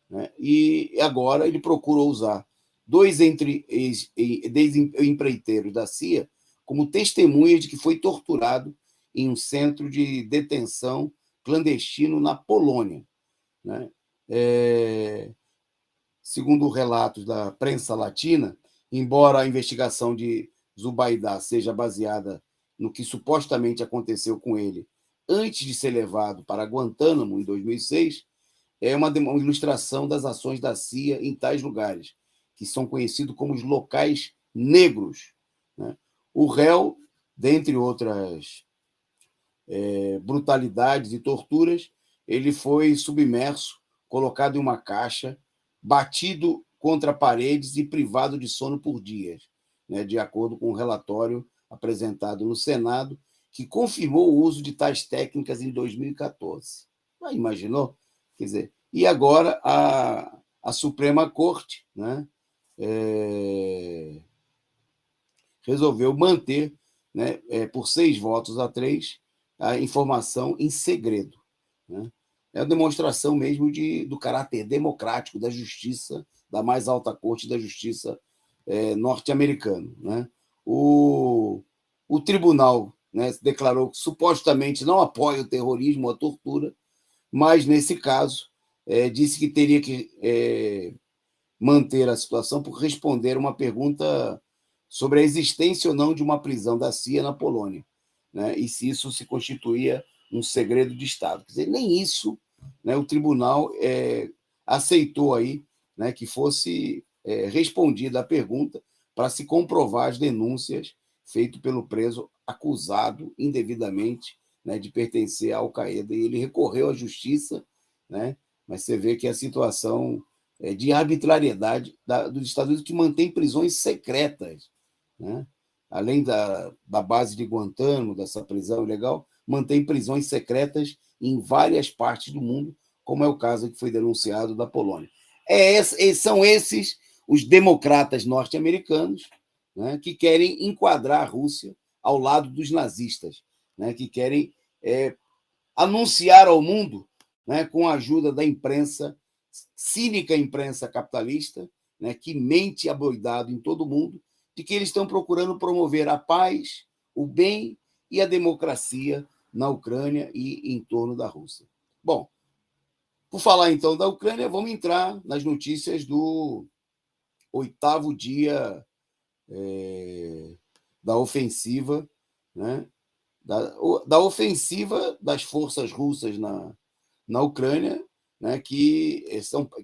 né? E agora ele procurou usar dois empreiteiros da CIA como testemunhas de que foi torturado em um centro de detenção clandestino na Polônia, né? Segundo relatos da prensa latina, embora a investigação de Zubaydah seja baseada no que supostamente aconteceu com ele antes de ser levado para Guantánamo em 2006, é uma ilustração das ações da CIA em tais lugares, que são conhecidos como os locais negros, né? O réu, dentre outras brutalidades e torturas, ele foi submerso, colocado em uma caixa, batido contra paredes e privado de sono por dias, né? De acordo com um relatório apresentado no Senado, que confirmou o uso de tais técnicas em 2014. Ah, imaginou? Quer dizer, e agora a Suprema Corte, né, resolveu manter, né, por 6 votos a 3, a informação em segredo, né? É a demonstração mesmo do caráter democrático da justiça, da mais alta corte da justiça norte-americano, né? O tribunal, né, declarou que supostamente não apoia o terrorismo ou a tortura, mas, nesse caso, disse que teria que manter a situação por responder uma pergunta sobre a existência ou não de uma prisão da CIA na Polônia, né? E se isso se constituía um segredo de Estado. Quer dizer, nem isso, né, o tribunal aceitou aí, né, que fosse respondida a pergunta para se comprovar as denúncias feitas pelo preso acusado indevidamente, né, de pertencer à Al-Qaeda. E ele recorreu à justiça, né, mas você vê que a situação de arbitrariedade dos Estados Unidos, que mantém prisões secretas, né? Além da base de Guantánamo, dessa prisão ilegal, mantém prisões secretas em várias partes do mundo, como é o caso que foi denunciado da Polônia. São esses os democratas norte-americanos, né, que querem enquadrar a Rússia ao lado dos nazistas, né, que querem anunciar ao mundo, né, com a ajuda da imprensa, cínica imprensa capitalista, né, que mente aboidado em todo o mundo, de que eles estão procurando promover a paz, o bem e a democracia na Ucrânia e em torno da Rússia. Bom, por falar então da Ucrânia, vamos entrar nas notícias do 8º dia da ofensiva, né, da ofensiva das forças russas na Ucrânia, né, que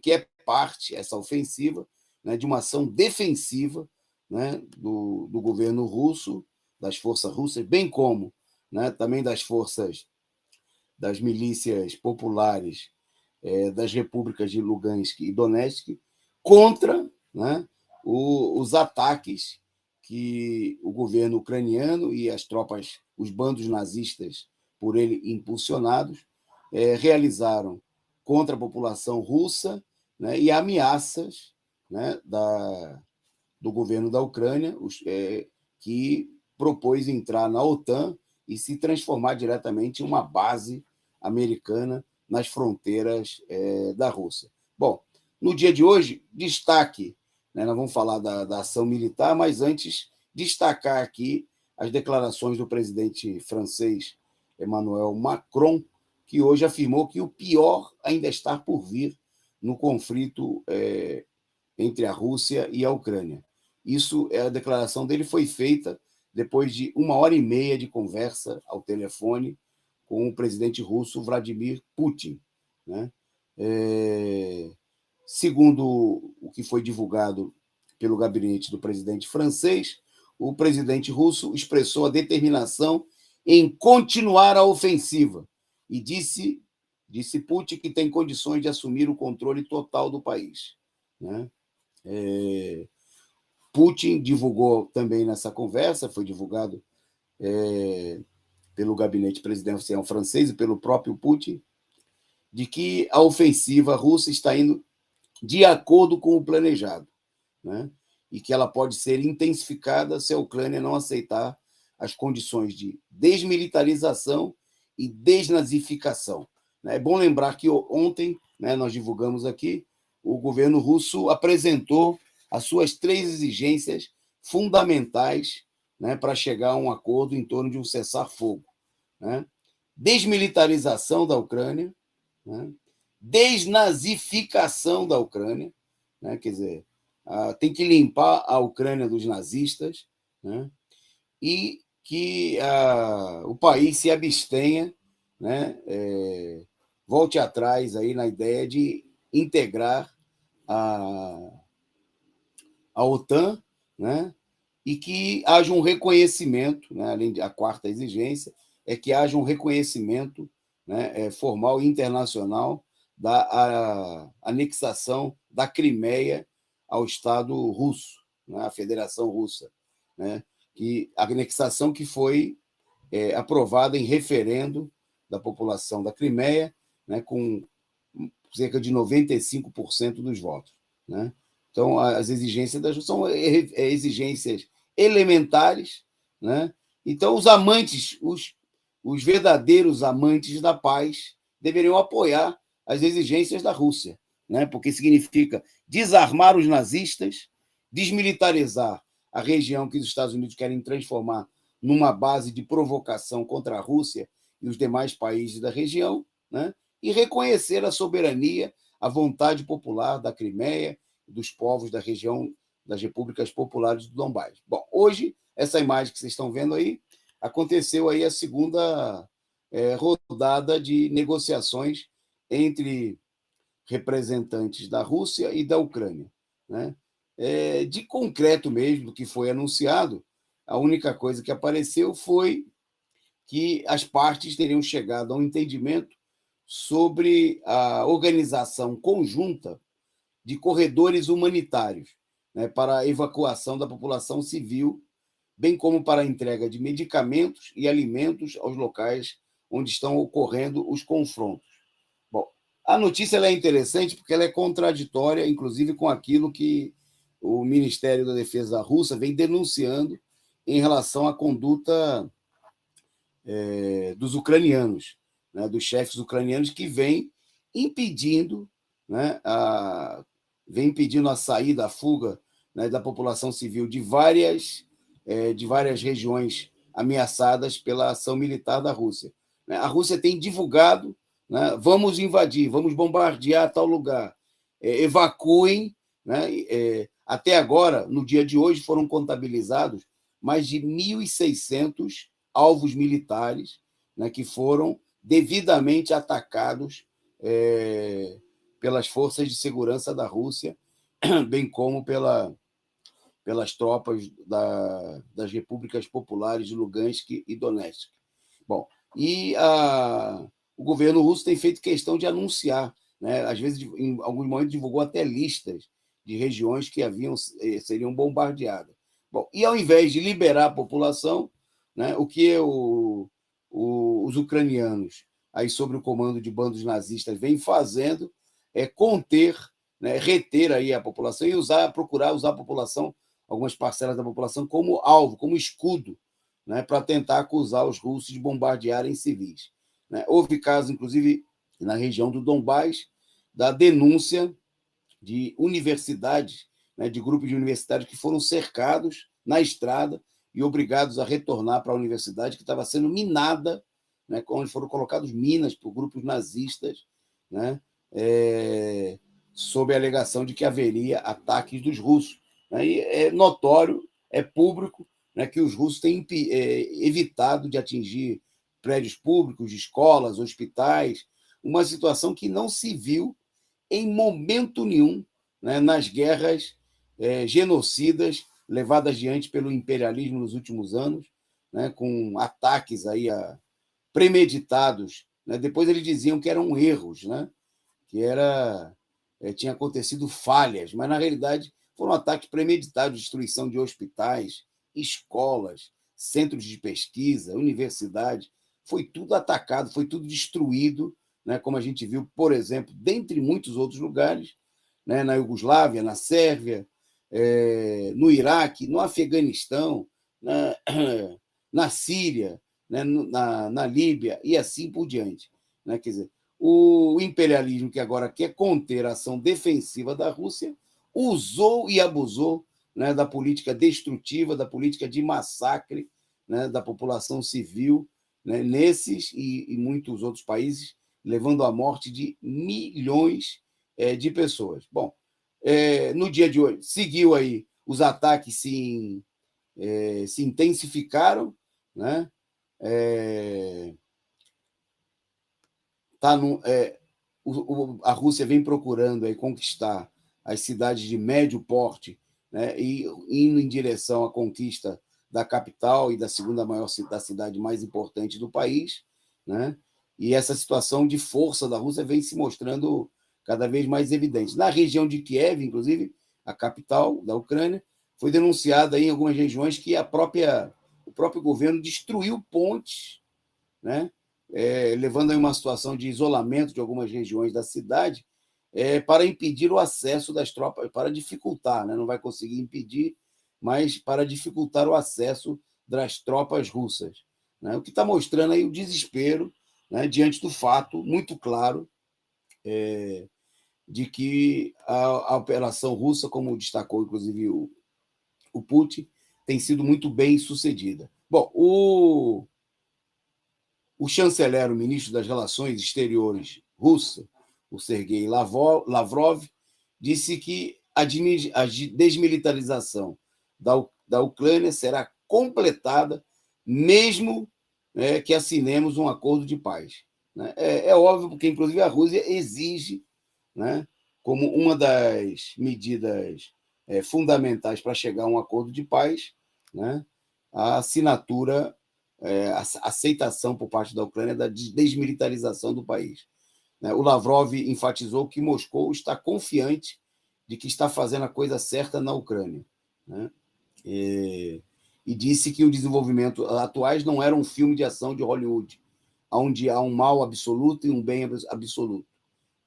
é parte, essa ofensiva, né, de uma ação defensiva, né, do governo russo, das forças russas, bem como, né, também das milícias populares das repúblicas de Lugansk e Donetsk, contra, né, os ataques que o governo ucraniano e as tropas, os bandos nazistas por ele impulsionados, realizaram contra a população russa, né, e ameaças, né, do governo da Ucrânia, que propôs entrar na OTAN e se transformar diretamente em uma base americana nas fronteiras da Rússia. Bom, no dia de hoje, destaque, né, nós vamos falar da ação militar, mas antes, destacar aqui as declarações do presidente francês Emmanuel Macron, que hoje afirmou que o pior ainda está por vir no conflito entre a Rússia e a Ucrânia. Isso, a declaração dele foi feita depois de 1h30 de conversa ao telefone com o presidente russo Vladimir Putin, né? Segundo o que foi divulgado pelo gabinete do presidente francês, o presidente russo expressou a determinação em continuar a ofensiva e disse Disse Putin que tem condições de assumir o controle total do país, né? Putin divulgou também nessa conversa, foi divulgado pelo gabinete presidencial francês e pelo próprio Putin, de que a ofensiva russa está indo de acordo com o planejado, né? E que ela pode ser intensificada se a Ucrânia não aceitar as condições de desmilitarização e desnazificação. É bom lembrar que ontem, né, nós divulgamos aqui, o governo russo apresentou as suas 3 exigências fundamentais, né, para chegar a um acordo em torno de um cessar-fogo, né? Desmilitarização da Ucrânia, né? Desnazificação da Ucrânia, né? Quer dizer, tem que limpar a Ucrânia dos nazistas, né? E que o país se abstenha, né? Volte atrás aí na ideia de integrar a OTAN, né? E que haja um reconhecimento, né? Além da quarta exigência, é que haja um reconhecimento, né, formal e internacional da anexação da Crimeia ao Estado russo, né, à Federação Russa, né? Que a anexação que foi aprovada em referendo da população da Crimeia, né, com cerca de 95% dos votos, né? Então, as exigências são exigências elementares, né? Então, os amantes, os verdadeiros amantes da paz deveriam apoiar as exigências da Rússia, né? Porque significa desarmar os nazistas, desmilitarizar a região que os Estados Unidos querem transformar numa base de provocação contra a Rússia e os demais países da região, né? E reconhecer a soberania, a vontade popular da Crimeia, dos povos da região das repúblicas populares do Donbás. Bom, hoje, essa imagem que vocês estão vendo aí, aconteceu aí a segunda rodada de negociações entre representantes da Rússia e da Ucrânia, né? De concreto mesmo, do que foi anunciado, a única coisa que apareceu foi que as partes teriam chegado a um entendimento sobre a organização conjunta de corredores humanitários, né, para a evacuação da população civil, bem como para a entrega de medicamentos e alimentos aos locais onde estão ocorrendo os confrontos. Bom, a notícia ela é interessante porque ela é contraditória, inclusive, com aquilo que o Ministério da Defesa russa vem denunciando em relação à conduta dos ucranianos, né, dos chefes ucranianos que vêm impedindo, né, vem impedindo a saída, a fuga, né, da população civil de várias regiões ameaçadas pela ação militar da Rússia. A Rússia tem divulgado, né, vamos invadir, vamos bombardear tal lugar, evacuem, né, até agora, no dia de hoje, foram contabilizados mais de 1.600 alvos militares, né, que foram devidamente atacados pelas forças de segurança da Rússia, bem como pelas tropas das repúblicas populares de Lugansk e Donetsk. Bom, e o governo russo tem feito questão de anunciar, né, às vezes, em alguns momentos, divulgou até listas de regiões que seriam bombardeadas. Bom, e ao invés de liberar a população, né, o que os ucranianos, aí sob o comando de bandos nazistas, vêm fazendo é conter, né, reter aí a população e procurar usar a população, algumas parcelas da população, como alvo, como escudo, né, para tentar acusar os russos de bombardearem civis, né? Houve casos, inclusive, na região do Donbás, da denúncia de universidades, né, de grupos de universitários que foram cercados na estrada e obrigados a retornar para a universidade que estava sendo minada, né, onde foram colocadas minas por grupos nazistas, né, sob a alegação de que haveria ataques dos russos. E é notório, é público, né, que os russos têm evitado de atingir prédios públicos, escolas, hospitais, uma situação que não se viu em momento nenhum, né, nas guerras genocidas levadas adiante pelo imperialismo nos últimos anos, né, com ataques aí premeditados né? Depois eles diziam que eram erros, né? Que tinha acontecido falhas, mas na realidade foram ataques premeditados, destruição de hospitais, escolas, centros de pesquisa, universidades. Foi tudo atacado, foi tudo destruído, né? Como a gente viu, por exemplo, dentre muitos outros lugares, né? Na Iugoslávia, na Sérvia, no Iraque, no Afeganistão, na Síria, né? na Líbia e assim por diante. Né? Quer dizer, o imperialismo, que agora quer conter a ação defensiva da Rússia, usou e abusou, né, da política destrutiva, da política de massacre, né, da população civil, né, nesses e muitos outros países, levando à morte de milhões de pessoas. Bom, no dia de hoje, seguiu aí, os ataques se intensificaram, né? A Rússia vem procurando aí conquistar as cidades de médio porte, né, e indo em direção à conquista da capital e da segunda maior da cidade mais importante do país, né? E essa situação de força da Rússia vem se mostrando cada vez mais evidente. Na região de Kiev, inclusive, a capital da Ucrânia, foi denunciada em algumas regiões que o próprio governo destruiu pontes, né? Levando a uma situação de isolamento de algumas regiões da cidade, para impedir o acesso das tropas, para dificultar, né? Não vai conseguir impedir, mas para dificultar o acesso das tropas russas. Né? O que está mostrando aí o desespero, né? Diante do fato muito claro de que a operação russa, como destacou inclusive o Putin, tem sido muito bem sucedida. Bom, o chanceler, o ministro das Relações Exteriores russo, o Sergei Lavrov, disse que a desmilitarização da Ucrânia será completada mesmo, né, que assinemos um acordo de paz. Né? Óbvio, porque inclusive a Rússia exige, né, como uma das medidas fundamentais para chegar a um acordo de paz, né, a assinatura, a aceitação por parte da Ucrânia da desmilitarização do país. O Lavrov enfatizou que Moscou está confiante de que está fazendo a coisa certa na Ucrânia, né? E disse que o desenvolvimento atuais não era um filme de ação de Hollywood, onde há um mal absoluto e um bem absoluto,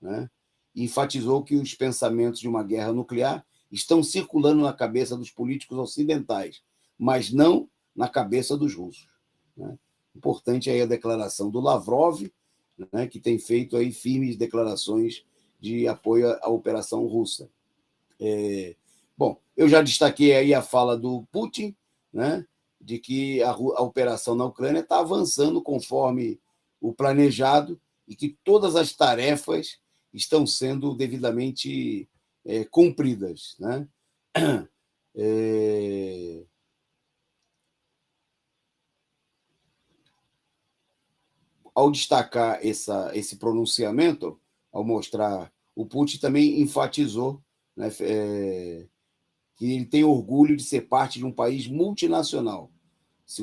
né? E enfatizou que os pensamentos de uma guerra nuclear estão circulando na cabeça dos políticos ocidentais, mas não na cabeça dos russos. Né? Importante aí a declaração do Lavrov, né, que tem feito aí firmes declarações de apoio à operação russa. Bom, eu já destaquei aí a fala do Putin, né, de que a operação na Ucrânia está avançando conforme o planejado e que todas as tarefas estão sendo devidamente cumpridas. Né? Ao destacar esse pronunciamento, ao mostrar, o Putin também enfatizou, né, que ele tem orgulho de ser parte de um país multinacional,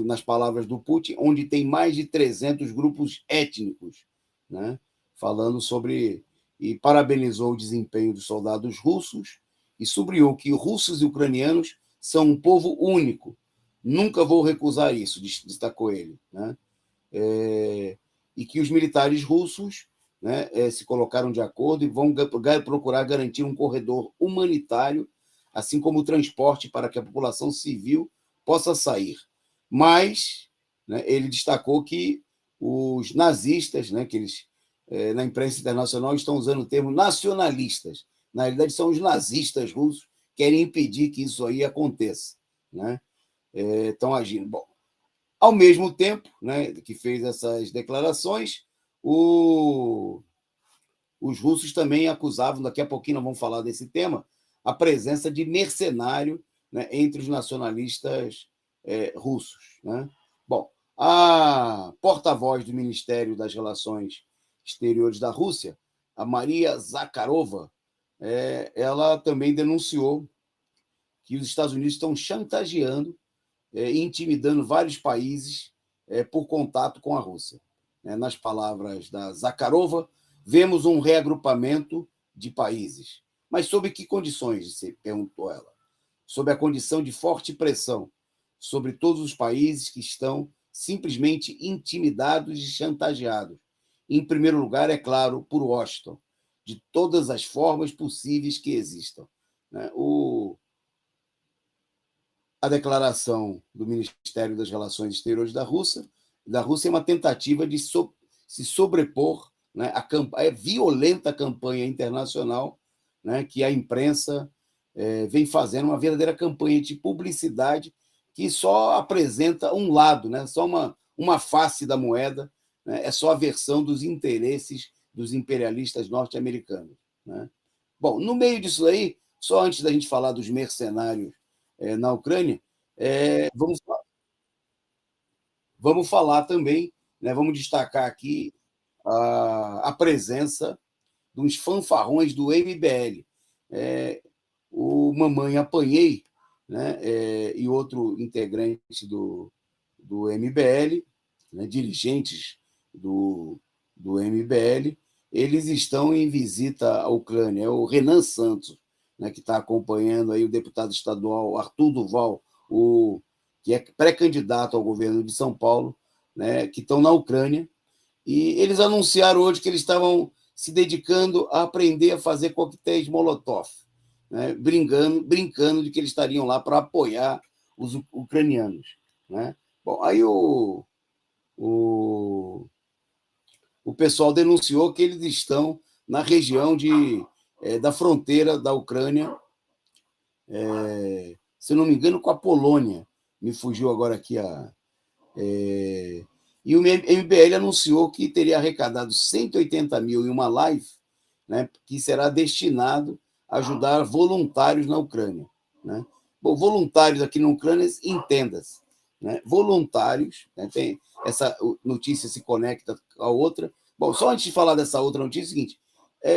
nas palavras do Putin, onde tem mais de 300 grupos étnicos, né, falando sobre, e parabenizou o desempenho dos soldados russos e sublinhou que russos e ucranianos são um povo único. Nunca vou recusar isso, destacou ele, né? E que os militares russos, né, se colocaram de acordo e vão procurar garantir um corredor humanitário, assim como o transporte para que a população civil possa sair. Mas, né, ele destacou que os nazistas, né, que eles, na imprensa internacional, estão usando o termo nacionalistas. Na realidade, são os nazistas russos que querem impedir que isso aí aconteça. Né? Estão agindo. Bom, ao mesmo tempo, né, que fez essas declarações, os russos também acusavam, daqui a pouquinho nós vamos falar desse tema, a presença de mercenário, né, entre os nacionalistas russos. Né? Bom, a porta-voz do Ministério das Relações Exteriores da Rússia, a Maria Zakharova, ela também denunciou que os Estados Unidos estão chantageando e intimidando vários países por contato com a Rússia. né, nas palavras da Zakharova, vemos um reagrupamento de países. Mas sob que condições, se perguntou ela? Sob a condição de forte pressão sobre todos os países que estão simplesmente intimidados e chantageados. Em primeiro lugar, é claro, por Washington, de todas as formas possíveis que existam. A declaração do Ministério das Relações Exteriores da Rússia é uma tentativa de se sobrepor, né, à violenta campanha internacional, né, que a imprensa vem fazendo, uma verdadeira campanha de publicidade que só apresenta um lado, né, só uma face da moeda, né, é só a versão dos interesses dos imperialistas norte-americanos. Né? Bom, no meio disso aí, só antes da gente falar dos mercenários na Ucrânia, vamos falar também, né, vamos destacar aqui a presença dos fanfarrões do MBL. O Mamãe Apanhei, né, e outro integrante do MBL, né, dirigentes do MBL, eles estão em visita à Ucrânia. É o Renan Santos, né, que está acompanhando aí o deputado estadual Arthur Duval, que é pré-candidato ao governo de São Paulo, né, que estão na Ucrânia. E eles anunciaram hoje que eles estavam se dedicando a aprender a fazer coquetéis Molotov, né, brincando de que eles estariam lá para apoiar os ucranianos. Né? Bom, aí o pessoal denunciou que eles estão na região da fronteira da Ucrânia, se não me engano, com a Polônia. Me fugiu agora aqui e o MBL anunciou que teria arrecadado 180 mil em uma live, né, que será destinado a ajudar voluntários na Ucrânia. Né? Bom, voluntários aqui na Ucrânia, entenda-se. Né? Voluntários, né, essa notícia se conecta à outra. Bom, só antes de falar dessa outra notícia, é o seguinte: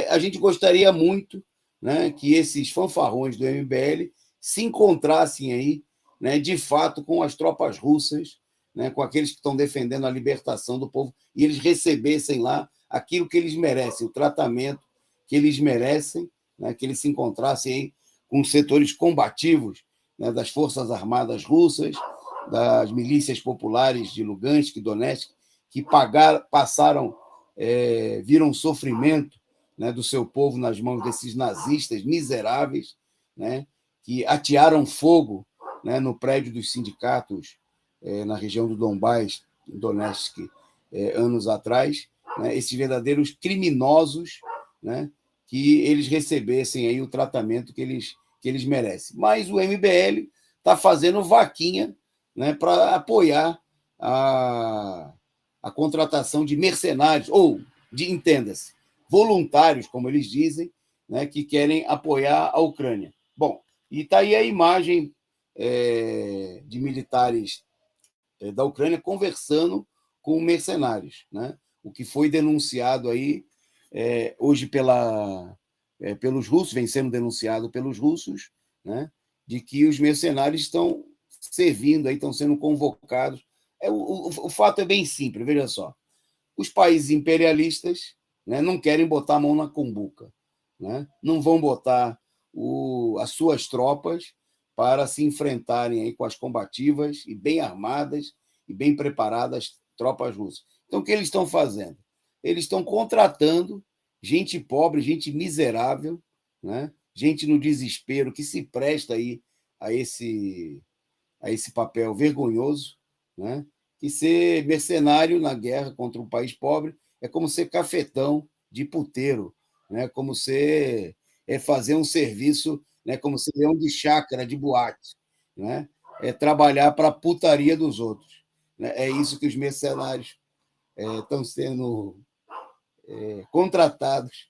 a gente gostaria muito, né, que esses fanfarrões do MBL se encontrassem aí, né, de fato, com as tropas russas, né, com aqueles que estão defendendo a libertação do povo, e eles recebessem lá aquilo que eles merecem, o tratamento que eles merecem, né, que eles se encontrassem aí com setores combativos, né, das Forças Armadas Russas, das milícias populares de Lugansk e Donetsk, que viram sofrimento, né, do seu povo nas mãos desses nazistas miseráveis, né, que atearam fogo, né, no prédio dos sindicatos na região do Donbás, em Donetsk, anos atrás, né, esses verdadeiros criminosos, né, que eles recebessem aí o tratamento que eles merecem. Mas o MBL está fazendo vaquinha, né, para apoiar a contratação de mercenários, ou, entenda-se, voluntários, como eles dizem, né, que querem apoiar a Ucrânia. Bom, e está aí a imagem de militares da Ucrânia conversando com mercenários, né? O que foi denunciado aí hoje pelos russos, vem sendo denunciado pelos russos, né? De que os mercenários estão servindo, aí, estão sendo convocados. O fato é bem simples, veja só. Os países imperialistas, né, não querem botar a mão na cumbuca, né? Não vão botar as suas tropas para se enfrentarem aí com as combativas e bem armadas e bem preparadas tropas russas. Então, o que eles estão fazendo? Eles estão contratando gente pobre, gente miserável, né? Gente no desespero, que se presta aí a esse papel vergonhoso, né? E ser mercenário na guerra contra um país pobre é como ser cafetão de puteiro, né? Como fazer um serviço, né? Como ser leão de chácara, de boate, né? É trabalhar para a putaria dos outros. Né? É isso que os mercenários estão sendo contratados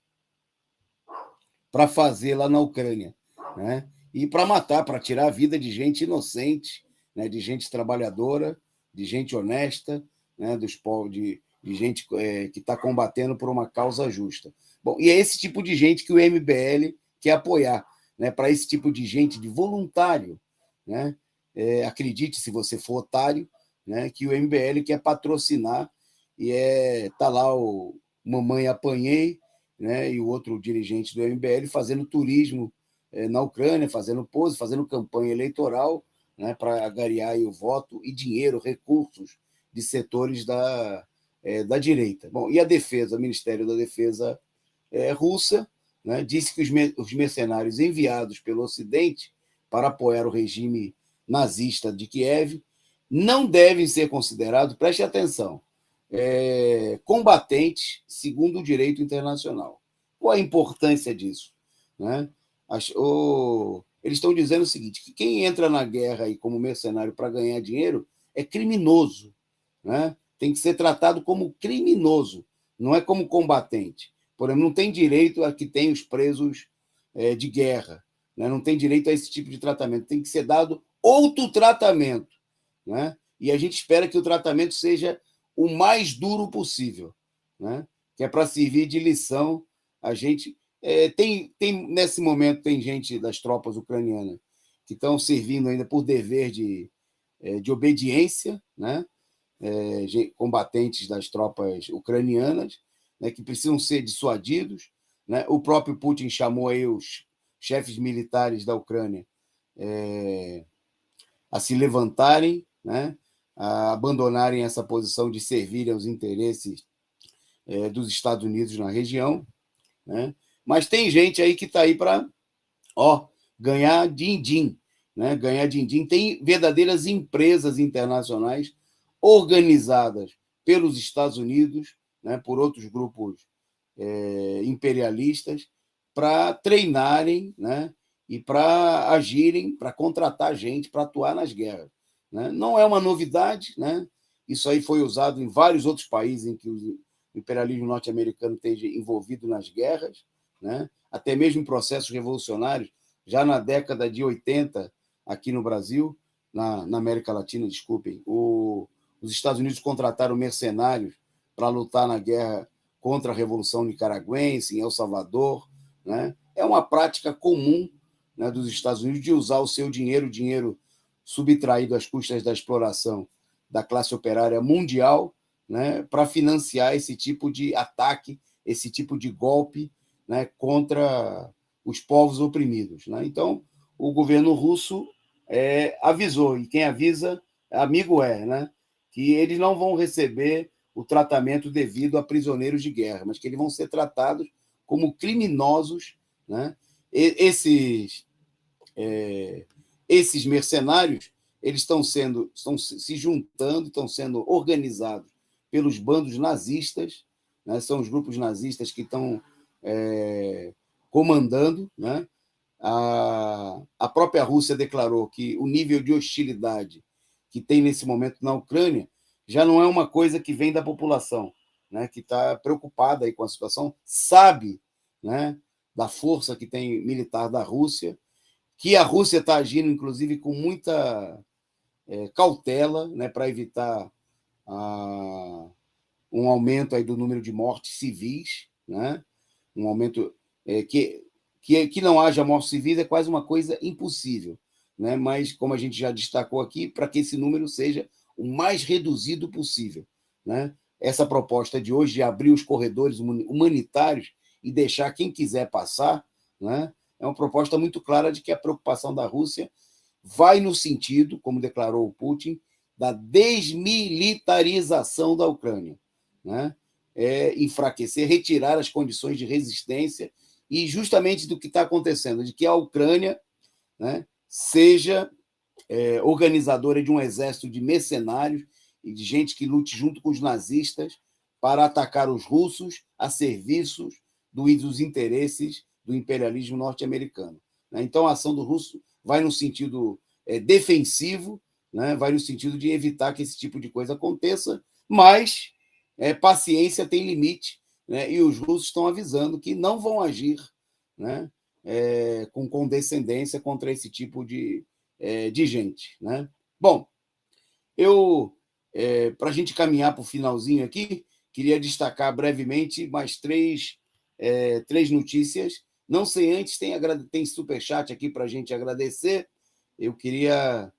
para fazer lá na Ucrânia, né? E para matar, para tirar a vida de gente inocente, né? De gente trabalhadora, de gente honesta, né? Dos povos, de gente que está combatendo por uma causa justa. Bom, e é esse tipo de gente que o MBL quer apoiar, né? Para esse tipo de gente, de voluntário, né? Acredite, se você for otário, né? Que o MBL quer patrocinar e tá lá o Mamãe Apanhei, né, e o outro dirigente do MBL fazendo turismo na Ucrânia, fazendo pose, fazendo campanha eleitoral, né, para angariar aí o voto e dinheiro, recursos de setores da direita. Bom, e a defesa, o Ministério da Defesa russa, né, disse que os mercenários enviados pelo Ocidente para apoiar o regime nazista de Kiev não devem ser considerados, preste atenção, combatentes segundo o direito internacional. Qual a importância disso? Né? Eles estão dizendo o seguinte, que quem entra na guerra aí como mercenário para ganhar dinheiro é criminoso. Né? Tem que ser tratado como criminoso, não é como combatente. Por exemplo, não tem direito a que tem os presos de guerra, né? Não tem direito a esse tipo de tratamento. Tem que ser dado outro tratamento. Né? E a gente espera que o tratamento seja o mais duro possível, né? Que é para servir de lição. A gente nesse momento tem gente das tropas ucranianas que estão servindo ainda por dever de obediência, né? Combatentes das tropas ucranianas, né? Que precisam ser dissuadidos, né? O próprio Putin chamou aí os chefes militares da Ucrânia a se levantarem, né? A abandonarem essa posição de servirem aos interesses dos Estados Unidos na região, né? Mas tem gente aí que está aí para ganhar din-din, né? Ganhar din-din. Tem verdadeiras empresas internacionais organizadas pelos Estados Unidos, né? Por outros grupos imperialistas, para treinarem, né? E para agirem, para contratar gente para atuar nas guerras. Né? Não é uma novidade, né? Isso aí foi usado em vários outros países em que o imperialismo norte-americano esteja envolvido nas guerras, né? Até mesmo em processos revolucionários, já na década de 80, aqui no Brasil, na América Latina, desculpem, os Estados Unidos contrataram mercenários para lutar na guerra contra a Revolução Nicaragüense, em El Salvador. Né? É uma prática comum, né, dos Estados Unidos de usar o seu dinheiro subtraído às custas da exploração da classe operária mundial, né, para financiar esse tipo de ataque, esse tipo de golpe, né, contra os povos oprimidos. Né? Então, o governo russo avisou, e quem avisa, amigo né, que eles não vão receber o tratamento devido a prisioneiros de guerra, mas que eles vão ser tratados como criminosos. Né? Esses mercenários eles estão se juntando, estão sendo organizados pelos bandos nazistas, né? São os grupos nazistas que estão comandando. Né? A própria Rússia declarou que o nível de hostilidade que tem nesse momento na Ucrânia já não é uma coisa que vem da população, né? Que está preocupada aí com a situação, sabe, né, da força que tem militar da Rússia, que a Rússia está agindo, inclusive, com muita cautela, né, para evitar um aumento aí do número de mortes civis, né? Um aumento que não haja mortes civis é quase uma coisa impossível, né? Mas, como a gente já destacou aqui, para que esse número seja o mais reduzido possível. Né? Essa proposta de hoje de abrir os corredores humanitários e deixar quem quiser passar, né? É uma proposta muito clara de que a preocupação da Rússia vai no sentido, como declarou o Putin, da desmilitarização da Ucrânia. Né? Enfraquecer, retirar as condições de resistência e justamente do que está acontecendo, de que a Ucrânia, né, seja organizadora de um exército de mercenários e de gente que lute junto com os nazistas para atacar os russos a serviços dos interesses do imperialismo norte-americano. Então, a ação do russo vai no sentido defensivo, né? Vai no sentido de evitar que esse tipo de coisa aconteça, mas paciência tem limite, né? E os russos estão avisando que não vão agir, né, com condescendência contra esse tipo de gente. Né? Bom, para a gente caminhar para o finalzinho aqui, queria destacar brevemente mais três notícias. Não sei antes, tem superchat aqui para a gente agradecer. Eu queria...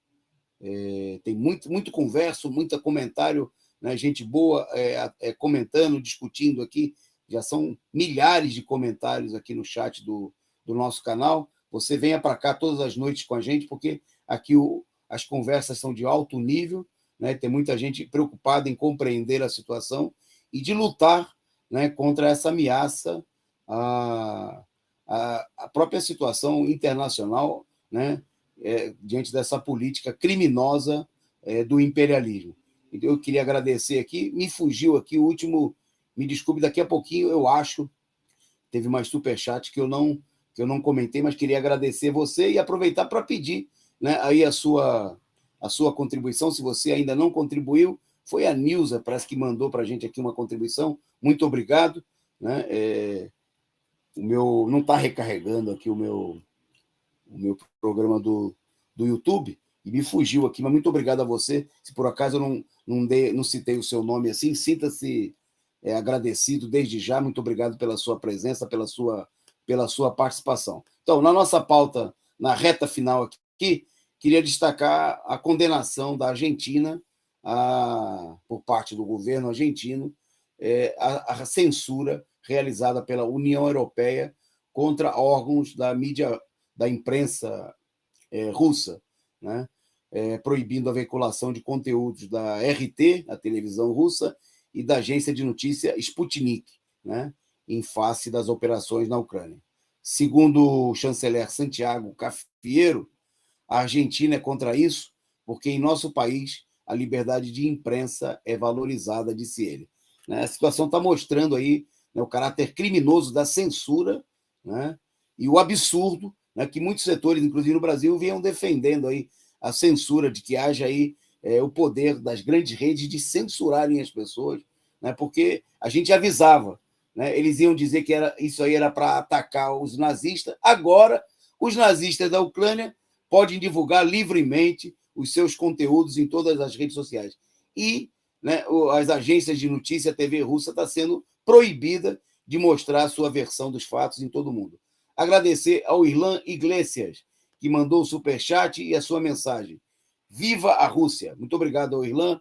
tem muito converso, muito comentário né? Gente boa comentando, discutindo aqui. Já são milhares de comentários aqui no chat do nosso canal. Você venha para cá todas as noites com a gente, porque aqui as conversas são de alto nível, né? Tem muita gente preocupada em compreender a situação e de lutar, né, contra essa ameaça à própria situação internacional, né, diante dessa política criminosa do imperialismo. Então, eu queria agradecer aqui. Me fugiu aqui o último, me desculpe, daqui a pouquinho, eu acho, teve mais superchat que eu não comentei, mas queria agradecer você e aproveitar para pedir, né, aí a sua contribuição. Se você ainda não contribuiu, foi a Nilza, parece que mandou para a gente aqui uma contribuição. Muito obrigado. Né? O meu não está recarregando aqui o meu programa do YouTube, e me fugiu aqui, mas muito obrigado a você. Se por acaso eu não citei o seu nome assim, sinta-se agradecido desde já. Muito obrigado pela sua presença, pela sua participação. Então, na nossa pauta, na reta final aqui, queria destacar a condenação da Argentina, por parte do governo argentino, a censura realizada pela União Europeia contra órgãos da mídia, da imprensa russa, né? Proibindo a veiculação de conteúdos da RT, a televisão russa, e da agência de notícia Sputnik, né? Em face das operações na Ucrânia. Segundo o chanceler Santiago Cafiero, a Argentina é contra isso, porque em nosso país a liberdade de imprensa é valorizada, disse ele. A situação está mostrando aí, né, o caráter criminoso da censura, né, e o absurdo, né, que muitos setores, inclusive no Brasil, vinham defendendo aí a censura, de que haja aí o poder das grandes redes de censurarem as pessoas, né, porque a gente avisava, né, eles iam dizer que isso aí era para atacar os nazistas. Agora, os nazistas da Ucrânia podem divulgar livremente os seus conteúdos em todas as redes sociais. E, né, as agências de notícia, a TV russa está sendo proibida de mostrar a sua versão dos fatos em todo o mundo. Agradecer ao Irlan Iglesias, que mandou o superchat e a sua mensagem. Viva a Rússia! Muito obrigado ao Irlan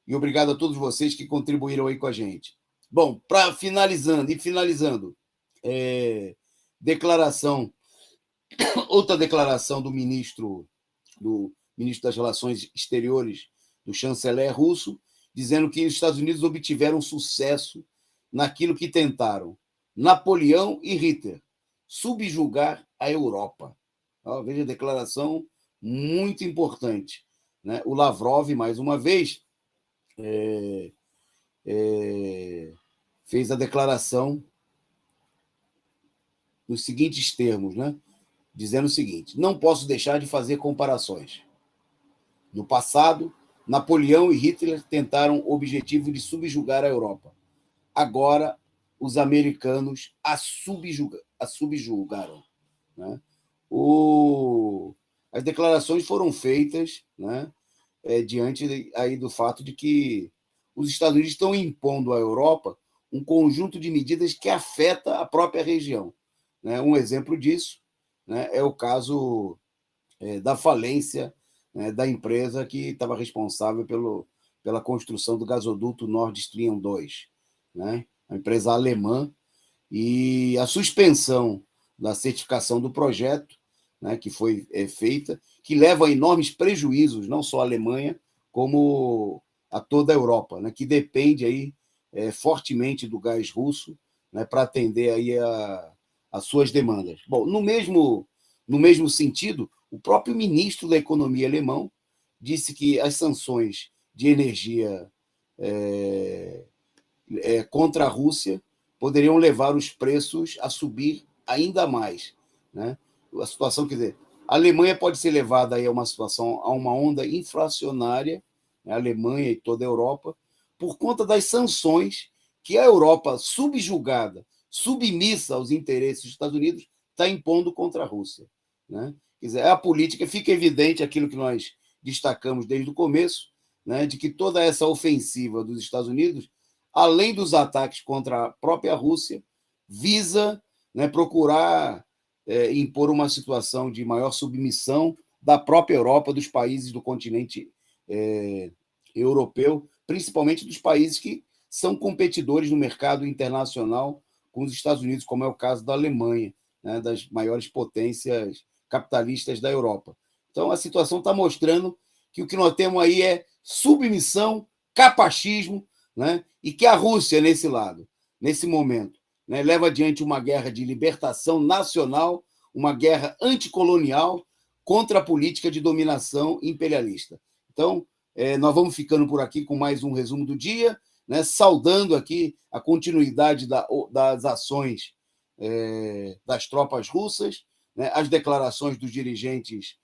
e obrigado a todos vocês que contribuíram aí com a gente. Bom, finalizando, outra declaração do ministro das Relações Exteriores, do chanceler russo, dizendo que os Estados Unidos obtiveram sucesso naquilo que tentaram Napoleão e Hitler, subjugar a Europa. Veja a declaração muito importante. Né? O Lavrov, mais uma vez, fez a declaração nos seguintes termos, né? Dizendo o seguinte: não posso deixar de fazer comparações. No passado, Napoleão e Hitler tentaram o objetivo de subjugar a Europa. Agora, os americanos a subjugaram. Né? As declarações foram feitas, né, diante aí do fato de que os Estados Unidos estão impondo à Europa um conjunto de medidas que afeta a própria região. Né? Um exemplo disso, né, é o caso da falência, né, da empresa que estava responsável pela construção do gasoduto Nord Stream 2, né? A empresa alemã, e a suspensão da certificação do projeto, né, que foi feita, que leva a enormes prejuízos, não só à Alemanha, como a toda a Europa, né, que depende aí, fortemente do gás russo, né, para atender aí as suas demandas. Bom, no mesmo sentido, o próprio ministro da Economia alemão disse que as sanções de energia contra a Rússia poderiam levar os preços a subir ainda mais. Né? A situação, quer dizer, a Alemanha pode ser levada aí a uma onda inflacionária, né? A Alemanha e toda a Europa, por conta das sanções que a Europa, subjugada, submissa aos interesses dos Estados Unidos, está impondo contra a Rússia. Né? Quer dizer, a política, fica evidente aquilo que nós destacamos desde o começo, né, de que toda essa ofensiva dos Estados Unidos, além dos ataques contra a própria Rússia, visa, né, procurar impor uma situação de maior submissão da própria Europa, dos países do continente europeu, principalmente dos países que são competidores no mercado internacional com os Estados Unidos, como é o caso da Alemanha, né, das maiores potências capitalistas da Europa. Então, a situação está mostrando que o que nós temos aí é submissão, capachismo, né, e que a Rússia, nesse lado, nesse momento, né, leva adiante uma guerra de libertação nacional, uma guerra anticolonial contra a política de dominação imperialista. Então, nós vamos ficando por aqui com mais um resumo do dia, né, saudando aqui a continuidade das ações das tropas russas, né, as declarações dos dirigentes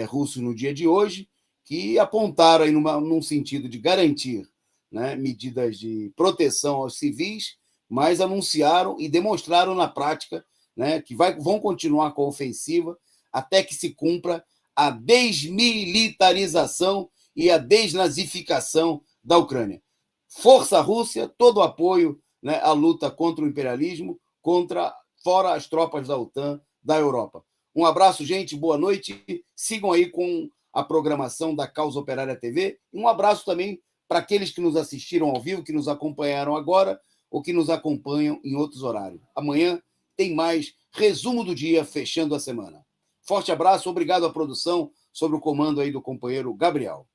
russos no dia de hoje, que apontaram aí num sentido de garantir, né, medidas de proteção aos civis, mas anunciaram e demonstraram na prática, né, que vão continuar com a ofensiva até que se cumpra a desmilitarização e a desnazificação da Ucrânia. Força Rússia, todo o apoio, né, à luta contra o imperialismo, fora as tropas da OTAN da Europa. Um abraço, gente, boa noite. Sigam aí com a programação da Causa Operária TV. Um abraço também para aqueles que nos assistiram ao vivo, que nos acompanharam agora ou que nos acompanham em outros horários. Amanhã tem mais resumo do dia, fechando a semana. Forte abraço, obrigado à produção, sob o comando aí do companheiro Gabriel.